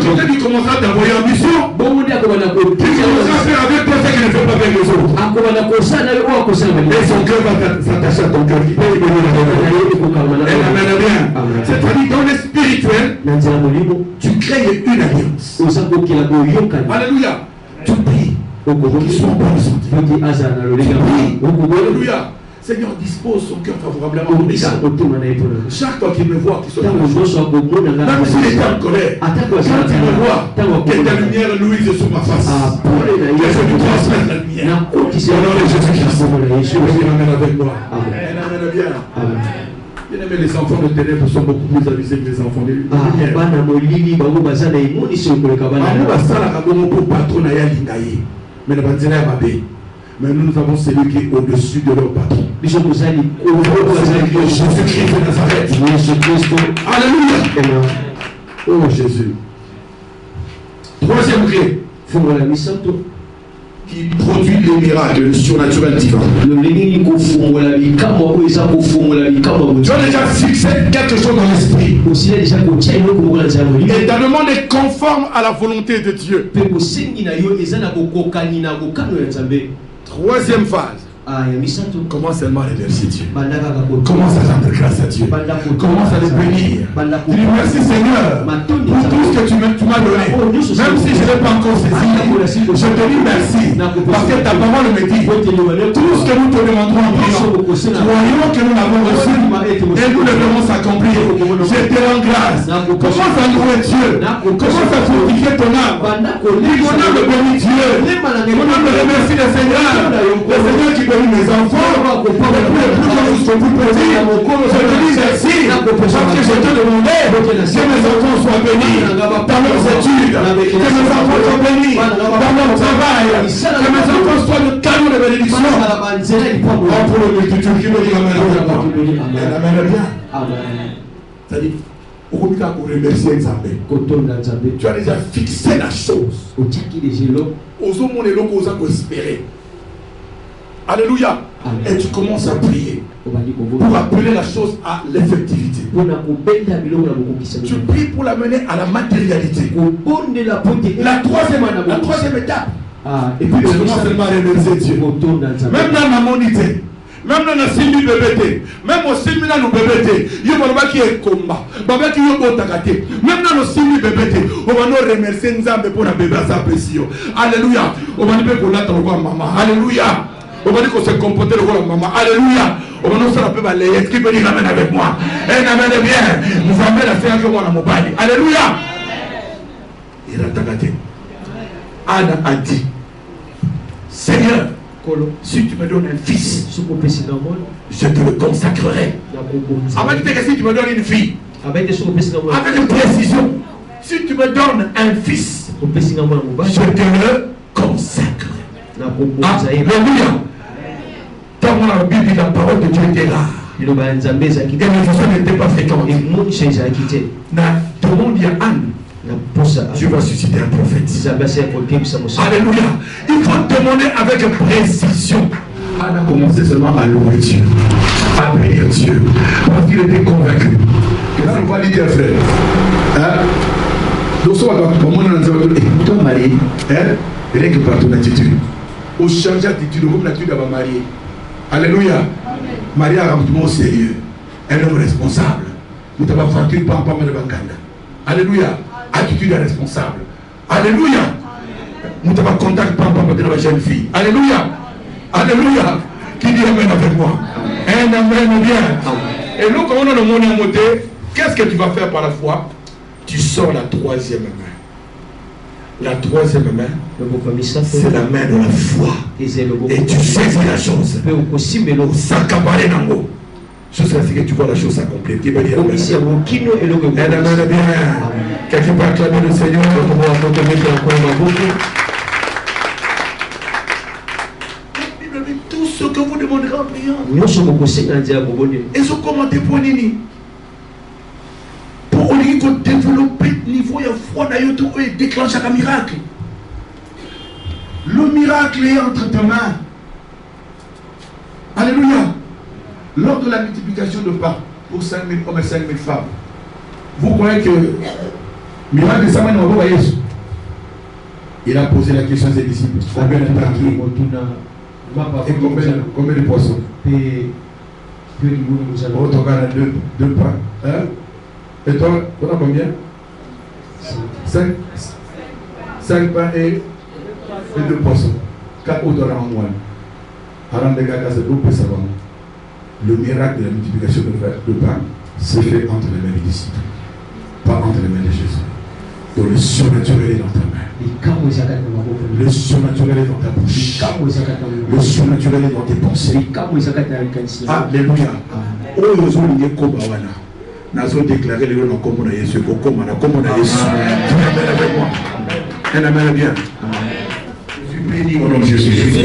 quelqu'un qui commencera à t'envoyer en mission, qui commencera à faire avec toi ce qu'il ne fait pas avec les autres. Et son cœur va s'attacher à ton cœur. C'est-à-dire dans le spirituel, tu crées une alliance. Alléluia. Tu pries qu'ils soient en bonne santé. Alléluia. Seigneur, dispose son cœur favorablement au égard. Chaque fois qu'il me voit, qu'il soit dans la chose, même s'il est en colère, quand il me voit, que ta lumière luise sur ma face, que je lui transmette la lumière. Au nom de Jésus-Christ, amène avec moi. Amène bien. Bien aimé, les enfants de ténèbres sont beaucoup plus avisés que les enfants de lumière. Mais nous avons celui qui est au-dessus de leur patron. Jésus-Christ de Nazareth. Alléluia. Oh Jésus. Troisième clé qui produit les miracles, le surnaturel divin. Tu as déjà fixé quelque chose dans l'esprit. Et ta demande est conforme à la volonté de Dieu. Troisième phase. Commence seulement à remercier Dieu. Commence à rendre grâce à Dieu. Commence à le bénir. Dis merci Seigneur pour tout ce que tu m'as donné. Même si je n'ai pas encore saisi, je te dis merci. Parce que ta parole me dit tout ce que nous te demanderons en priant, croyons que nous l'avons reçu et nous le devons s'accomplir. Je te rends grâce. Commence à louer Dieu. Commence à fortifier ton âme. Dis mon âme bénit Dieu. Mon âme remercie le Seigneur. Le Seigneur qui bénit mes enfants, depuis le plus grand jusqu'au plus petit, je te dis merci, parce que je te demandais que mes enfants soient bénis dans leurs études, que mes enfants soient bénis dans leur travail, que mes enfants soient le canon de bénédiction. Pour le multitude qui me dit Amen bien. C'est-à-dire, pour remercier Nzambé, tu as déjà fixé la chose. Aux hommes, on est là pour espérer. Alléluia. Amen. Et tu commences à prier pour appeler la chose à l'effectivité. Tu pries pour l'amener à la matérialité. La troisième étape. Et puis tu commences seulement à remercier Dieu. Même dans la monité, même dans la simbi bébé, même au simbi dans le bébé, il y a qui est combat, baba qui est botakate. Même dans le simbi bébé, on va nous remercier Nzambe pour la bébé à sa pression. Alléluia. On va nous faire pour la maman. Alléluia. On va dire qu'on se comporter le rôle de maman. Alléluia. On va nous faire un peu balayer. Est-ce qu'il peut dire amen avec moi? Eh, amen bien. Nous amène à faire un jour à mon bali. Alléluia. Il a tagaté. Anna a dit, Seigneur, si tu me donnes un fils, je te le consacrerai. Avant de dire que si tu me donnes une fille, avec une précision, si tu me donnes un fils, je te le consacrerai. Alléluia. Quand on a la Bible, la parole de Dieu était là. Et les gens n'étaient pas fréquents. Dans le monde, il y a Anne. Dieu va susciter un prophète. Alléluia. Il faut demander avec précision. On a commencé seulement à louer Dieu, à bénir Dieu, parce qu'il était convaincu. Que ça va dire frère. Hein? Donc, ça va être marié. Rien que par ton attitude. Au changer d'attitude, comme l'attitude va marier. Alléluia. Marie a rendu au sérieux. Un homme responsable. Nous t'avons fait une pampa de Bakanda. Alléluia. Attitude responsable. Alléluia. Nous t'avons contact pampa de la jeune fille. Alléluia. Alléluia. Qui dit amen avec moi? Un amen bien. Et nous, quand on a le monde à monter, qu'est-ce que tu vas faire par la foi? Tu sors la troisième main. La troisième main, c'est la main de la foi. Et tu saisis la chose. Jusqu'à ce que tu vois la chose s'accomplir. Qui veut dire amen? Amen bien. Quelqu'un peut acclamer le Seigneur. Tout ce que vous demanderez en priant. Et ce commenté pour Nini. Pour développer le niveau de foi et déclencher un miracle. Le miracle est entre tes mains. Alléluia. Lors de la multiplication de pain pour 5 000 hommes et 5 000 femmes, vous croyez que le miracle de Samuel n'a pas Jésus? Il a posé la question à ses disciples. Combien de pains et combien de poissons? Oh, tu as deux pains. Hein? Et toi, tu as combien? 5 pains et 2 poissons. 4 autres en moins. Alors, les gars, c'est tout savant. Le miracle de la multiplication de pain s'est fait entre les mains des disciples, pas entre les mains de Jésus. Donc le surnaturel est dans ta main. Le surnaturel est dans ta bouche. Le surnaturel est dans tes pensées. Alléluia. Oh, ils ont lié Kobawana. Nous avons déclaré le nom comme on a Jésus. Comme on a Jésus. Tu m'amènes avec moi. Elle amène bien. Béni au nom de Jésus-Christ.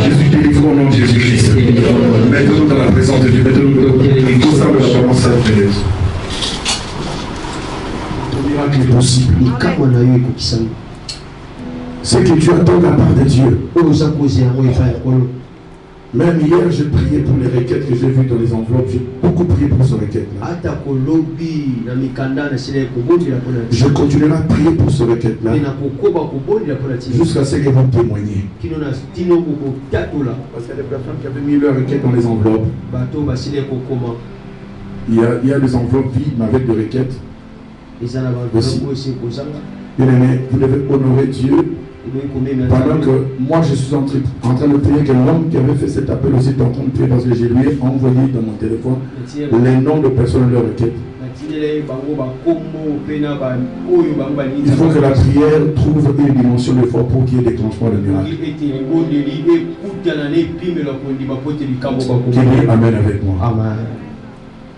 Jésus délivre au nom de Jésus-Christ. Mettez-nous dans la présence de Dieu. Mettez-nous au sein de la parole sainte de Jésus. Le miracle est possible. Ce que tu attends de la part de Dieu. Même hier, j'ai prié pour les requêtes que j'ai vues dans les enveloppes. J'ai beaucoup prié pour ces requêtes-là. Je continuerai à prier pour ces requêtes-là jusqu'à ce qu'elles vont témoigner. Parce qu'il y a des personnes qui avaient mis leurs requêtes dans les enveloppes. Il y a des enveloppes vides, mais avec des requêtes. Bien aimé, vous devez honorer Dieu. Pendant que moi je suis en train de prier, que l'homme qui avait fait cet appel aussi est en train de prier, parce que je lui ai envoyé dans mon téléphone les noms de personnes de leur requête. Il faut que la prière trouve une dimension de foi pour qu'il y ait déclenchement de miracle. Qui dit amen avec moi. Amen.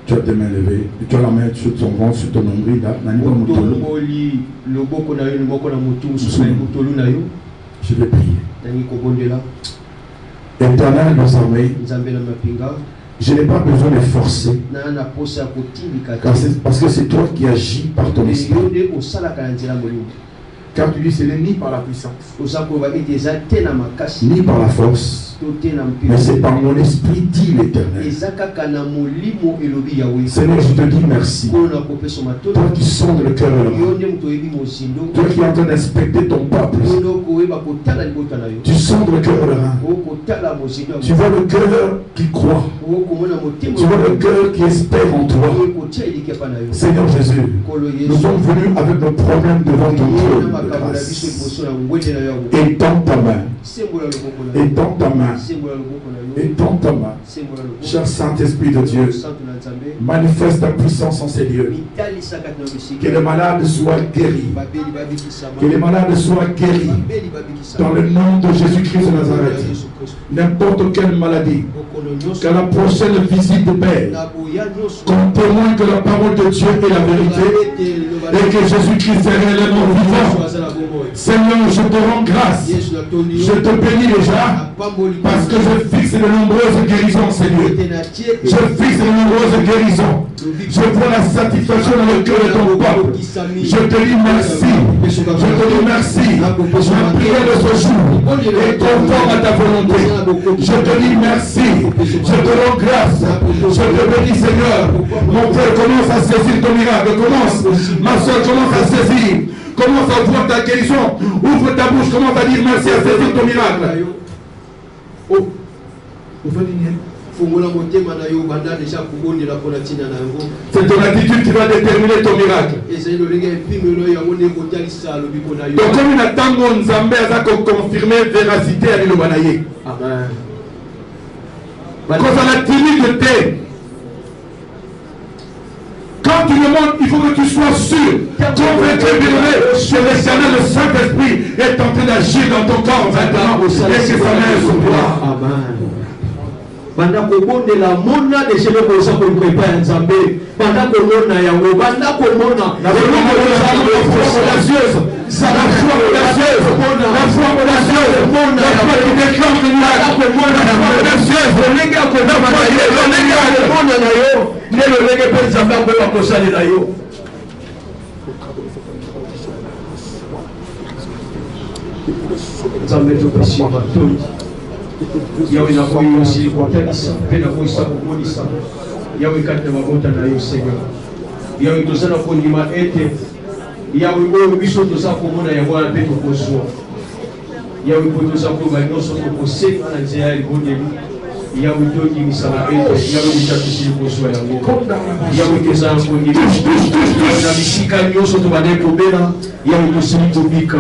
Tu as tes mains levées, tu as la main sur ton ventre, sur ton nombril, là, je vais prier. Éternel nos armées, je n'ai pas besoin de forcer, parce que c'est toi qui agis par ton esprit. Car tu dis ce n'est ni par la puissance, ni par la force, mais c'est par mon esprit, dit l'Éternel. Seigneur, je te dis merci. Toi qui sondes le cœur et le rein. Toi qui es en train d'inspecter ton peuple. Tu sondes le cœur et le rein. Tu vois le cœur qui croit. Tu vois le cœur qui espère en toi. Seigneur Jésus, nous sommes venus avec nos problèmes devant ton trône de grâce. Étends ta main. Étends ta main. Étends ta main. Cher Saint-Esprit de Dieu, manifeste ta puissance en ces lieux. Que les malades soient guéris. Que les malades soient guéris. Dans le nom de Jésus-Christ de Nazareth. N'importe quelle maladie. Que la prochaine visite de Père, qu'on témoigne que la parole de Dieu est la vérité et que Jésus-Christ est réellement vivant. Seigneur, je te rends grâce. Je te bénis déjà parce que je fixe de nombreuses guérisons, Seigneur. Je fixe de nombreuses guérisons. Je vois la satisfaction dans le cœur de ton peuple. Je te dis merci. Je te dis merci. Je prie de ce jour et conforme à ta volonté. Je te dis merci. Je te rends grâce. Je te bénis, Seigneur. Mon frère commence à saisir ton miracle. Commence. Ma soeur commence à saisir. Commence à voir ta guérison. Ouvre ta bouche. Commence à dire merci, à saisir ton miracle. Oh. C'est ton attitude qui va déterminer ton miracle. Donc comme il attend Nzambe à confirmer véracité à l'Ilobanaye. Amen. Quand à la timidité, quand tu demandes, il faut que tu sois sûr, convaincu, que l'éternel, le Saint-Esprit est en train d'agir dans ton corps maintenant et que sa main sur toi. Amen. Banda kobondela mona de chele ko sa ko ipa ya Nzambe banda ko mona yango banda ko mona na Yawe na kwa hiyo si kwa kanisa penda kuisa kumonisa yawe kati na mabota na hiyo Seigneur yawe tozana ko ndima ete yawe oyo biso tozana komona yango na peto kozwa yawe po tozana ko banyoso ko koseka na nzela ya libondeli yawe toki misala ete yawe bitatisi kozwa yango yawe tozana ko ndima na misika nyoso to bane kobela yawe tosili tobika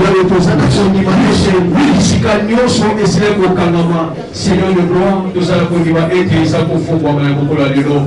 yawe tozana ko ndima misika nyoso esile ko kangama Seigneur de gloire tozana ko ndima ete isa ko fungwa na kokolo lelo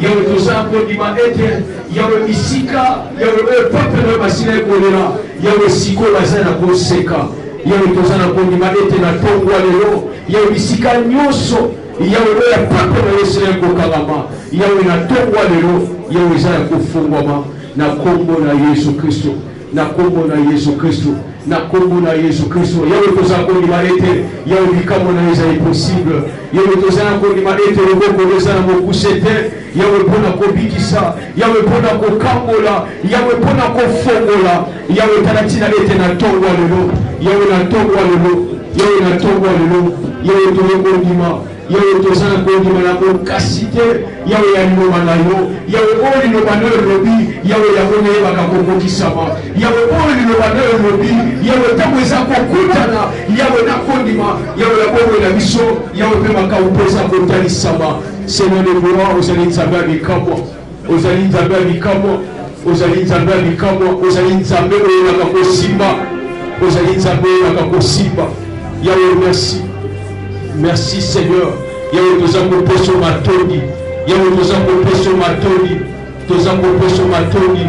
yawe tozana ko ndima ete yawe misika yawe peuple na basile ko lela yawe siko bazana ko seka yawe tozana ko ndima ete na tongwa lelo yawe misika nyoso yawe ya peuple na esile ko kangama yawe na tongwa lelo yawe za ko fungwa na kombo na Yesu Kristo na kombo na Yesu Kristo na kombo na Yesu Kristo yawe tozana ko ndima ete yawe bikamo na eza impossible yawe tozana ko ndima ete roboko tozana mokusete yawe pona ko bikisa yawe pona ko kambola yawe pona ko fongola yawe tanatina ete na tongwa lelo yawe na tongwa lelo yawe na tongwa lelo yawe toloko ndima yawe tozana ko ndima na mokasite yawe ya linoba na yo yawe oyo linoba na yo lobi yawe yango neyebaka kokokisama yawe oyo linoba na yo lobi yawe ntango eza kokutana yawe na kondima yawe ya bongo na biso yawe mpe makambo mpo eza kotalisama Seigneur de gloire ozali nzambe ya bikamwa ozali nzambe ya bikamwa ozali nzambe ya bikamwa ozali nzambe oyebaka kosimba ozali nzambe oyebaka kosimba yawe merci merci Seigneur yawe toza kopeso matoni yawe toza kopeso matoni toza kopeso matoni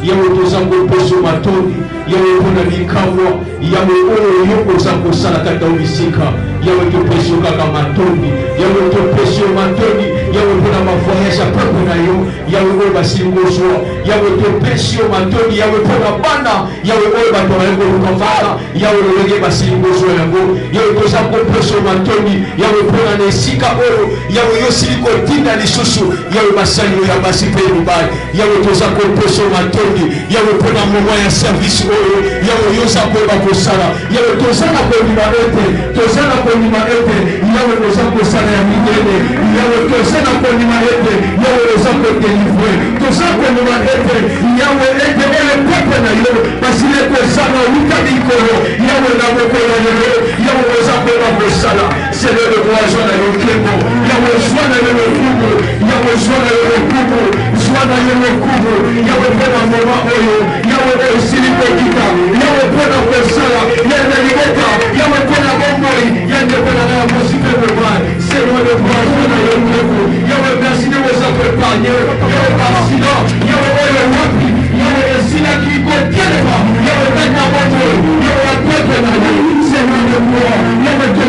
yawe toza kopeso matoni yawe mpona bikamwa yawe oyo oza kosala kata obisika yawe topeso kaka matoni yawe topeso matoni yawe mpona mavoyage ya peuple na yo yawe oyo basili kozwa yawe topeso matoni yawe mpona bana yawe oyo bato baye koluka vana yawe lolenge basili kozwa yango yawe toza kopeso matoni yawe mpona na esika oyo yawe yosili kotinda lisusu yawe basali oyo ya basi mpe mibali yawe toza kopeso matoni yawe mpona moment ya service oyo yawe yoza koyeba kosala yawe toza na kondima ete toza na kondima ete yawe toza kosala ya minene yawe toza na kondima ete yawe toza kodelivre toza kondima ete yawe ete oyo pepe na yo basile kozala luka mikolo yawe na mokolo lelo yawe toza koyeba kosala sele le voisin na yo kebo yawe zwa na yo lokumu yawe zwa na yo lokumu zwa na yo lokumu yawe mpona moma oyo yawe esili kokita yawe mpona kosala yende libota yawe mpona bomboi yende mpona na mosike mobali Seigneur de voisin na yo kebo yawe merci de vous accompagner yawe basila yawe oyo wapi yawe esila kikotelema yawe tena bomo yawe akwete na yo Seigneur de moi yawe te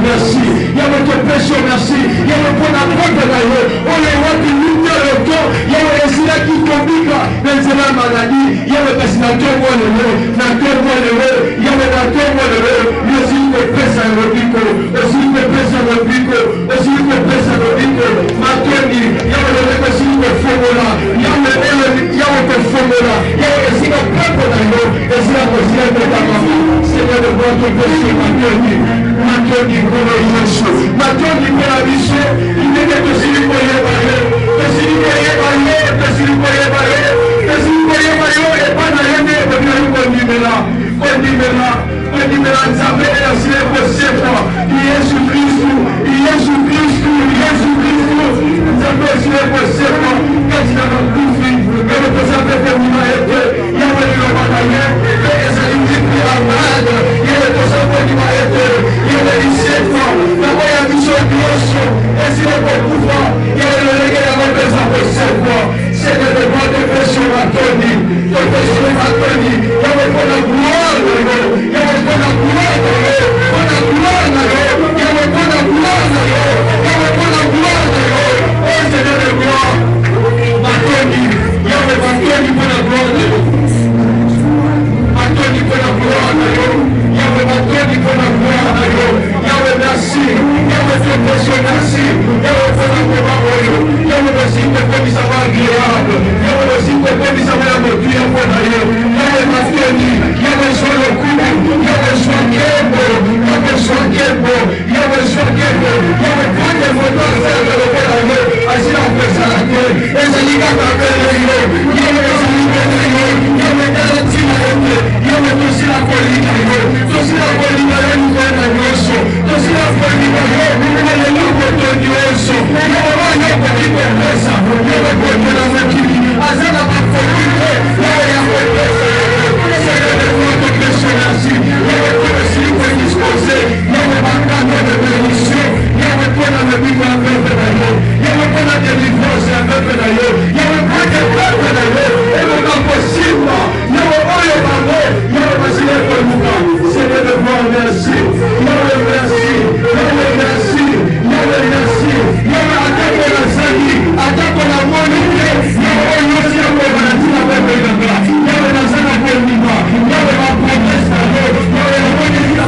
merci yawe te merci yawe mpona kote na yo oyo wapi lute loto yawe esila kikobika nzela maladi yawe kasi na tongo lelo na tongo lelo yawe na tongo lelo yosiko pesa lobiko osiko pesa lobiko osiko pesa lobiko matoni yawe lelo siko fongola yawe te fongola péché, Matoni, pour le Yesu. Matoni, pour la mission, il est que si vous voyez parler, que si vous voyez parler, que si vous voyez parler, que si vous voyez parler, et pas d'ailleurs, Ondimela nzambe asile kosefa Yesu Kristu nzambe asile kosefa katika makufi kama tazambe kwa yetu yawe liloba ye ezali mziki amana yele tozambe kwa yetu yele isefa na kwa ya misho Yesu asile kokufa yele lege ya mapesa kosefa c'est de droit de péché Matoni de péché Matoni yawe kwa la gloire yawe kwa la gloire kwa la gloire yawe kwa la gloire yawe kwa la gloire oh Seigneur de gloire Matoni yawe Matoni kwa la gloire Matoni kwa la gloire yawe Matoni kwa la gloire yawe merci yawe péché merci yawe kwa la gloire yawe merci kwa savoir agréable yawe merci kwa savoir me prier pour d'ailleurs yawe Matoni yawe sur le coup yawe sur Kembo yawe sur Kembo yawe sur Kembo yawe quand les moteurs faire le d'ailleurs ainsi on peut s'arrêter et c'est liga t'appelle yawe yawe garantie yawe aussi la politique aussi la politique nous fait la grosso aussi la politique elle est là pour te dire ça yawe va y avoir qui peut faire ça yawe pour que la maquille azana pas pour yawe ya pour c'est le droit de Christ merci yawe pour le signe disposé yawe bakana de bénédiction yawe pour la Bible à faire d'ailleurs yawe pour la délivrance à faire d'ailleurs yawe pour que faire d'ailleurs et le temps possible yawe pour le babo yawe vas-y pour nous c'est le droit merci yawe merci yawe merci yawe merci yawe attaque la sali attaque la monique yawe aussi la maladie la même yawe la sana pour nous yawe la promesse yawe la monique la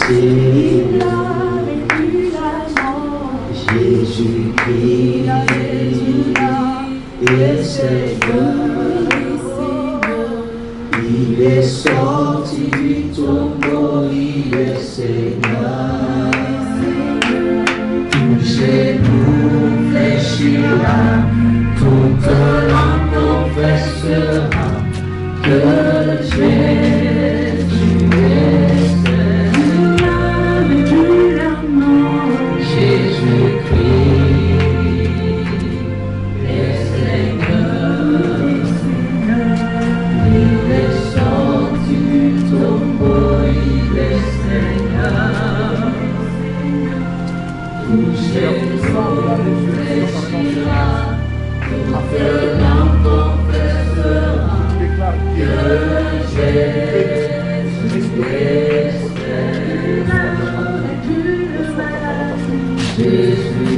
Il a vaincu la mort. Jésus-Christ est Seigneur. Il est sorti du tombeau, il est Seigneur. Tout genou fléchira, toute langue confessera que Jésus est Seigneur. Il a vaincu la mort. Jésus-Christ est Seigneur. Il est sorti du tombeau, il est Seigneur. Tout genou fléchira, toute langue confessera que Jésus est Seigneur. Jésus-Christ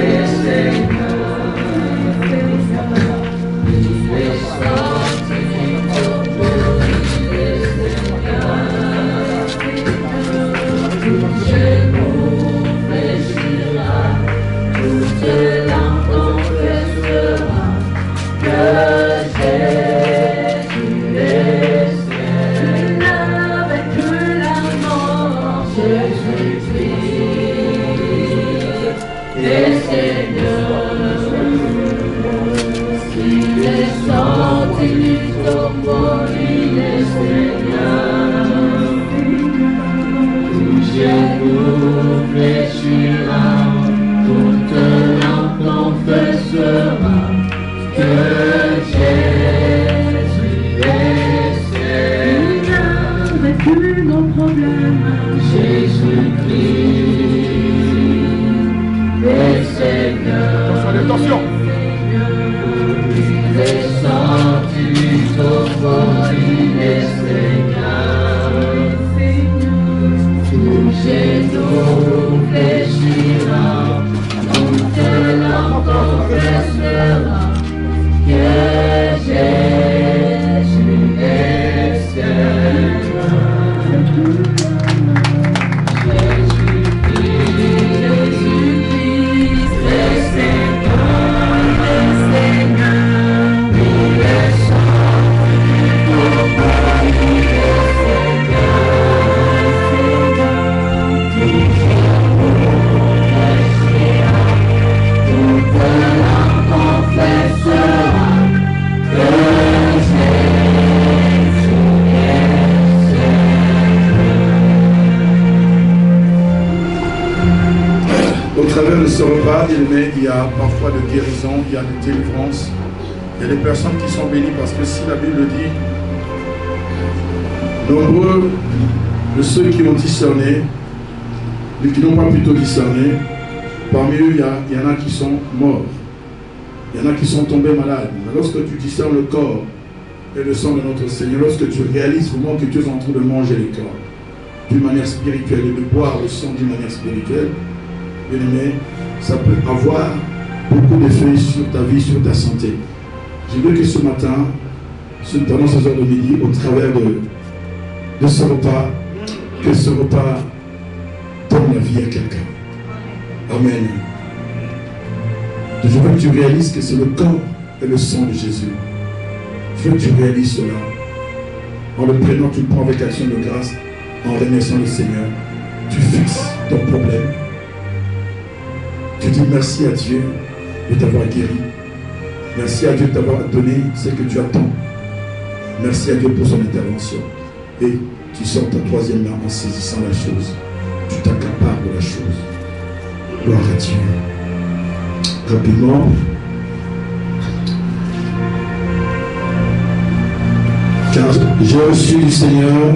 est Seigneur. Il est sorti du tombeau, il est Seigneur. Tout genou fléchira, toute langue confessera que Jésus est Seigneur. Il a vaincu la mort. Jésus-Christ est Seigneur. Il est sorti du tombeau, il est Seigneur. Tout genou fléchira, toute langue confessera que Jésus est Seigneur. Il a vaincu nos problèmes. Jésus-Christ est Seigneur. Attention. Il est sorti du tombeau, il est Seigneur. Tout genou fléchira, toute langue confessera que Jésus est Seigneur. Jésus-Christ est Seigneur, il est Seigneur. Il est sorti du tombeau, il est Seigneur. Tout genou fléchira, toute langue confessera que Jésus est Seigneur. Au travers de ce repas, il y a parfois de guérison, il y a de délivrance. Il y a des personnes qui sont bénies parce que si la Bible dit, nombreux de ceux qui ont discerné, mais qui n'ont pas plutôt discerné, parmi eux, il y en a qui sont morts. Il y en a qui sont tombés malades. Mais lorsque tu discernes le corps et le sang de notre Seigneur, lorsque tu réalises vraiment que tu es en train de manger le corps d'une manière spirituelle et de boire le sang d'une manière spirituelle, bien aimé, ça peut avoir beaucoup d'effets sur ta vie, sur ta santé. Je veux que ce matin, pendant ces heures de midi, au travers de ce repas, que ce repas donne la vie à quelqu'un. Amen. Je veux que tu réalises que c'est le corps et le sang de Jésus. Je veux que tu réalises cela. En le prenant, tu le prends avec action de grâce, en remerciant le Seigneur. Tu fixes ton problème. Tu dis merci à Dieu de t'avoir guéri. Merci à Dieu de t'avoir donné ce que tu attends. Merci à Dieu pour son intervention. Et tu sors ta troisième main en saisissant la chose. Tu t'accapares de la chose. Gloire à Dieu. Rapidement. Car j'ai reçu du Seigneur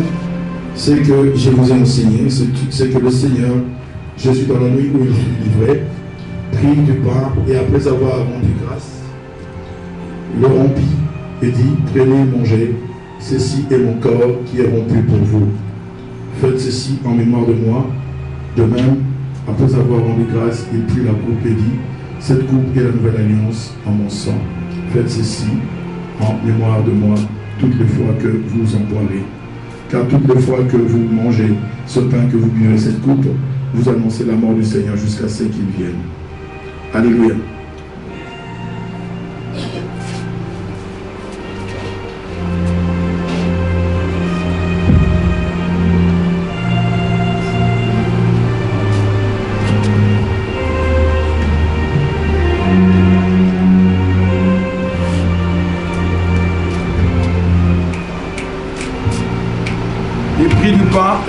ce que je vous ai enseigné, c'est que le Seigneur, Jésus dans la nuit où il fut livré, prit du pain et après avoir rendu grâce, le rompit et dit, prenez, mangez, ceci est mon corps qui est rompu pour vous. Faites ceci en mémoire de moi. De même, après avoir rendu grâce, il prit la coupe et dit, cette coupe est la nouvelle alliance en mon sang. Faites ceci en mémoire de moi toutes les fois que vous en boirez. Car toutes les fois que vous mangez ce pain, que vous buvez cette coupe, vous annoncez la mort du Seigneur jusqu'à ce qu'il vienne. Alléluia.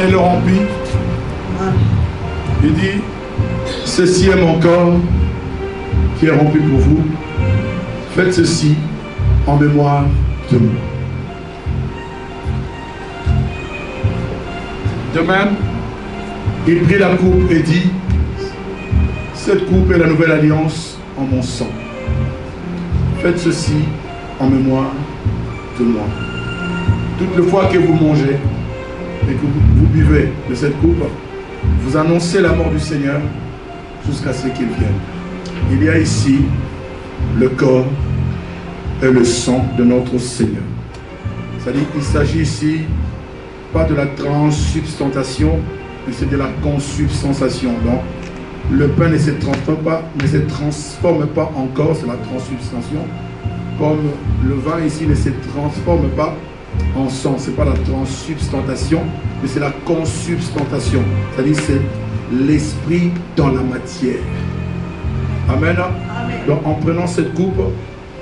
Et le remplit. Il dit, ceci est mon corps qui est rempli pour vous. Faites ceci en mémoire de moi. De même, il prit la coupe et dit, cette coupe est la nouvelle alliance en mon sang. Faites ceci en mémoire de moi. Toutes les fois que vous mangez et que vous buvez de cette coupe, vous annoncez la mort du Seigneur jusqu'à ce qu'il vienne. Il y a ici le corps et le sang de notre Seigneur. C'est-à-dire qu'il s'agit ici pas de la transsubstantiation, mais c'est de la consubstantiation. Donc, le pain ne se transforme pas encore, c'est la transsubstantiation. Comme le vin ici ne se transforme pas en sang, c'est pas la transsubstantation, mais c'est la consubstantation. C'est-à-dire c'est l'esprit dans la matière. Amen. Amen. Donc en prenant cette coupe,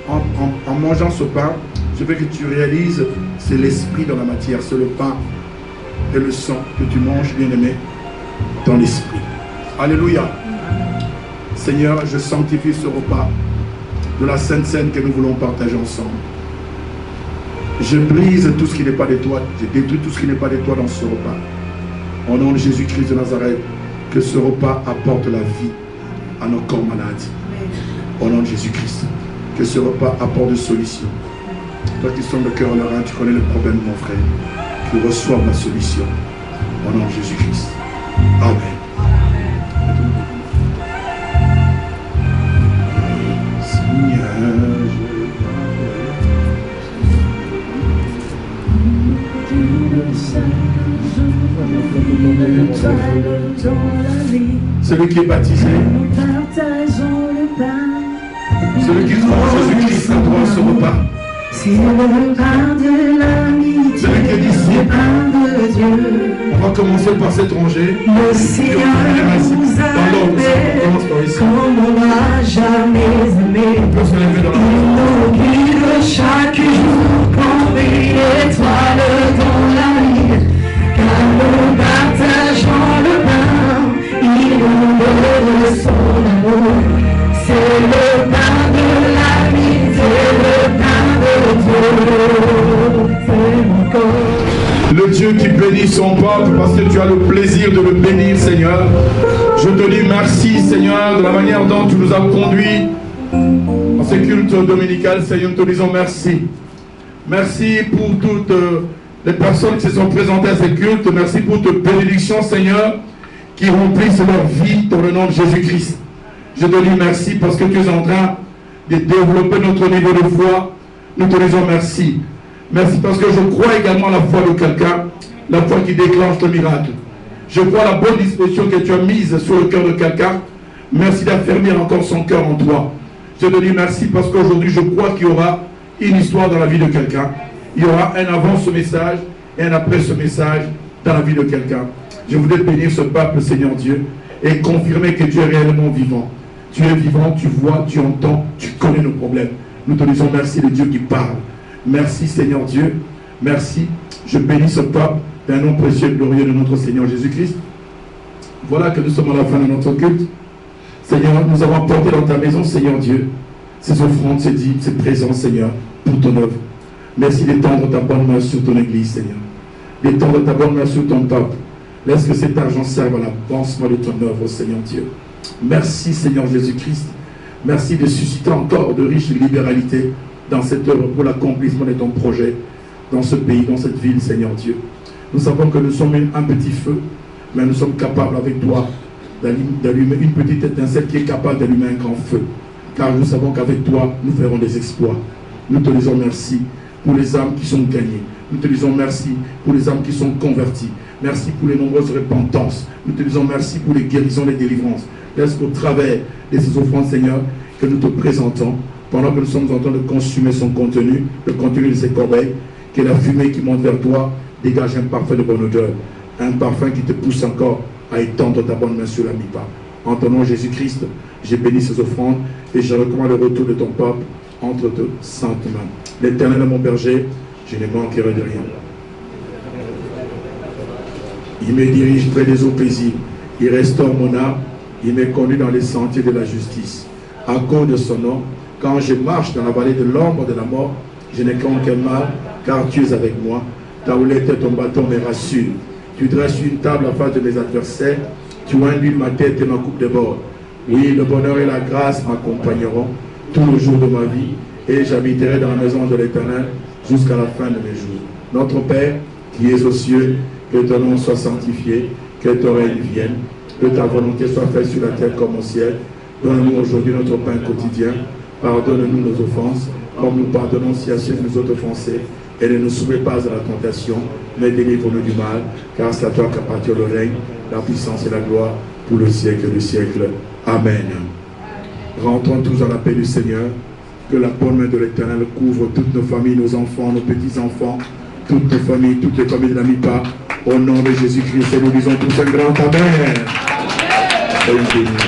en mangeant ce pain, je veux que tu réalises, c'est l'esprit dans la matière, c'est le pain et le sang que tu manges, bien-aimé, dans l'esprit. Alléluia. Seigneur, je sanctifie ce repas de la Sainte Seine que nous voulons partager ensemble. Je brise tout ce qui n'est pas de toi, je détruis tout ce qui n'est pas de toi dans ce repas. Au nom de Jésus-Christ de Nazareth, que ce repas apporte la vie à nos corps malades. Au nom de Jésus-Christ, que ce repas apporte de solution. Toi qui sonnes le cœur et le rein, tu connais le problème, mon frère. Tu reçois la solution. Au nom de Jésus-Christ. Amen. Celui qui est baptisé, celui qui croit en Jésus-Christ a droit à ce repas. C'est le pain de l'amitié, celui qui est disciple, de Dieu. On va commencer par s'étranger. Le Seigneur nous appelle comme on n'a jamais aimé. Il nous guide chaque jour comme une étoile dans la nuit. Car nous partageons le pain, il nous donne son amour. C'est le pain de l'amitié, le pain de Dieu. C'est mon corps. Le Dieu qui bénit son peuple parce que tu as le plaisir de le bénir, Seigneur. Je te dis merci, Seigneur, de la manière dont tu nous as conduits dans ce culte dominical. Seigneur, nous te disons merci. Merci pour toutes les personnes qui se sont présentées à ce culte. Merci pour tes bénédictions, Seigneur, qui remplissent leur vie dans le nom de Jésus-Christ. Je te dis merci parce que tu es en train de développer notre niveau de foi. Nous te disons merci. Merci parce que je crois également à la foi de quelqu'un, la foi qui déclenche le miracle. Je crois à la bonne disposition que tu as mise sur le cœur de quelqu'un. Merci d'affermir encore son cœur en toi. Je te dis merci parce qu'aujourd'hui je crois qu'il y aura une histoire dans la vie de quelqu'un. Il y aura un avant ce message et un après ce message dans la vie de quelqu'un. Je voudrais bénir ce peuple, Seigneur Dieu, et confirmer que tu es réellement vivant. Tu es vivant, tu vois, tu entends, tu connais nos problèmes. Nous te disons merci de Dieu qui parle. Merci Seigneur Dieu, merci. Je bénis ce peuple d'un nom précieux et glorieux de notre Seigneur Jésus-Christ. Voilà que nous sommes à la fin de notre culte. Seigneur, nous avons apporté dans ta maison, Seigneur Dieu, ces offrandes, ces dîmes, ces présents, Seigneur, pour ton œuvre. Merci d'étendre ta bonne main sur ton église, Seigneur. D'étendre ta bonne main sur ton peuple. Laisse que cet argent serve à l'avancement de ton œuvre, Seigneur Dieu. Merci, Seigneur Jésus-Christ. Merci de susciter encore de riches libéralités dans cette œuvre pour l'accomplissement de ton projet dans ce pays, dans cette ville, Seigneur Dieu. Nous savons que nous sommes un petit feu, mais nous sommes capables avec toi d'allumer une petite étincelle qui est capable d'allumer un grand feu. Car nous savons qu'avec toi, nous ferons des exploits. Nous te disons merci pour les âmes qui sont gagnées. Nous te disons merci pour les âmes qui sont converties. Merci pour les nombreuses repentances. Nous te disons merci pour les guérisons, les délivrances. Laisse qu'au travers de ces offrandes, Seigneur, que nous te présentons, pendant que nous sommes en train de consumer son contenu, le contenu de ses corbeilles, que la fumée qui monte vers toi dégage un parfum de bonne odeur, un parfum qui te pousse encore à étendre ta bonne main sur la mi-pas. En ton nom Jésus-Christ, j'ai béni ces offrandes et je recommande le retour de ton peuple entre de saintes mains. L'Éternel est mon berger, je ne manquerai de rien. Il me dirige près des eaux paisibles, il restaure mon âme, il me conduit dans les sentiers de la justice. À cause de son nom, quand je marche dans la vallée de l'ombre de la mort, je n'ai qu'un mal, car tu es avec moi. Ta houlette et ton bâton me rassurent. Tu dresses une table à face de mes adversaires, tu induis ma tête et ma coupe déborde. Oui, le bonheur et la grâce m'accompagneront tous les jours de ma vie, et j'habiterai dans la maison de l'Éternel jusqu'à la fin de mes jours. Notre Père, qui es aux cieux, que ton nom soit sanctifié, que ton règne vienne, que ta volonté soit faite sur la terre comme au ciel. Donne-nous aujourd'hui notre pain quotidien. Pardonne-nous nos offenses, comme nous pardonnons aussi à ceux qui nous ont offensés. Et ne nous soumets pas à la tentation, mais délivre-nous du mal, car c'est à toi qu'appartient le règne, la puissance et la gloire pour le siècle des siècles. Amen. Rentrons tous dans la paix du Seigneur. Que la bonne main de l'Éternel couvre toutes nos familles, nos enfants, nos petits-enfants, toutes nos familles, toutes les familles de la mi-pas. Au nom de Jésus-Christ, et nous disons tous un grand Amen. Amen.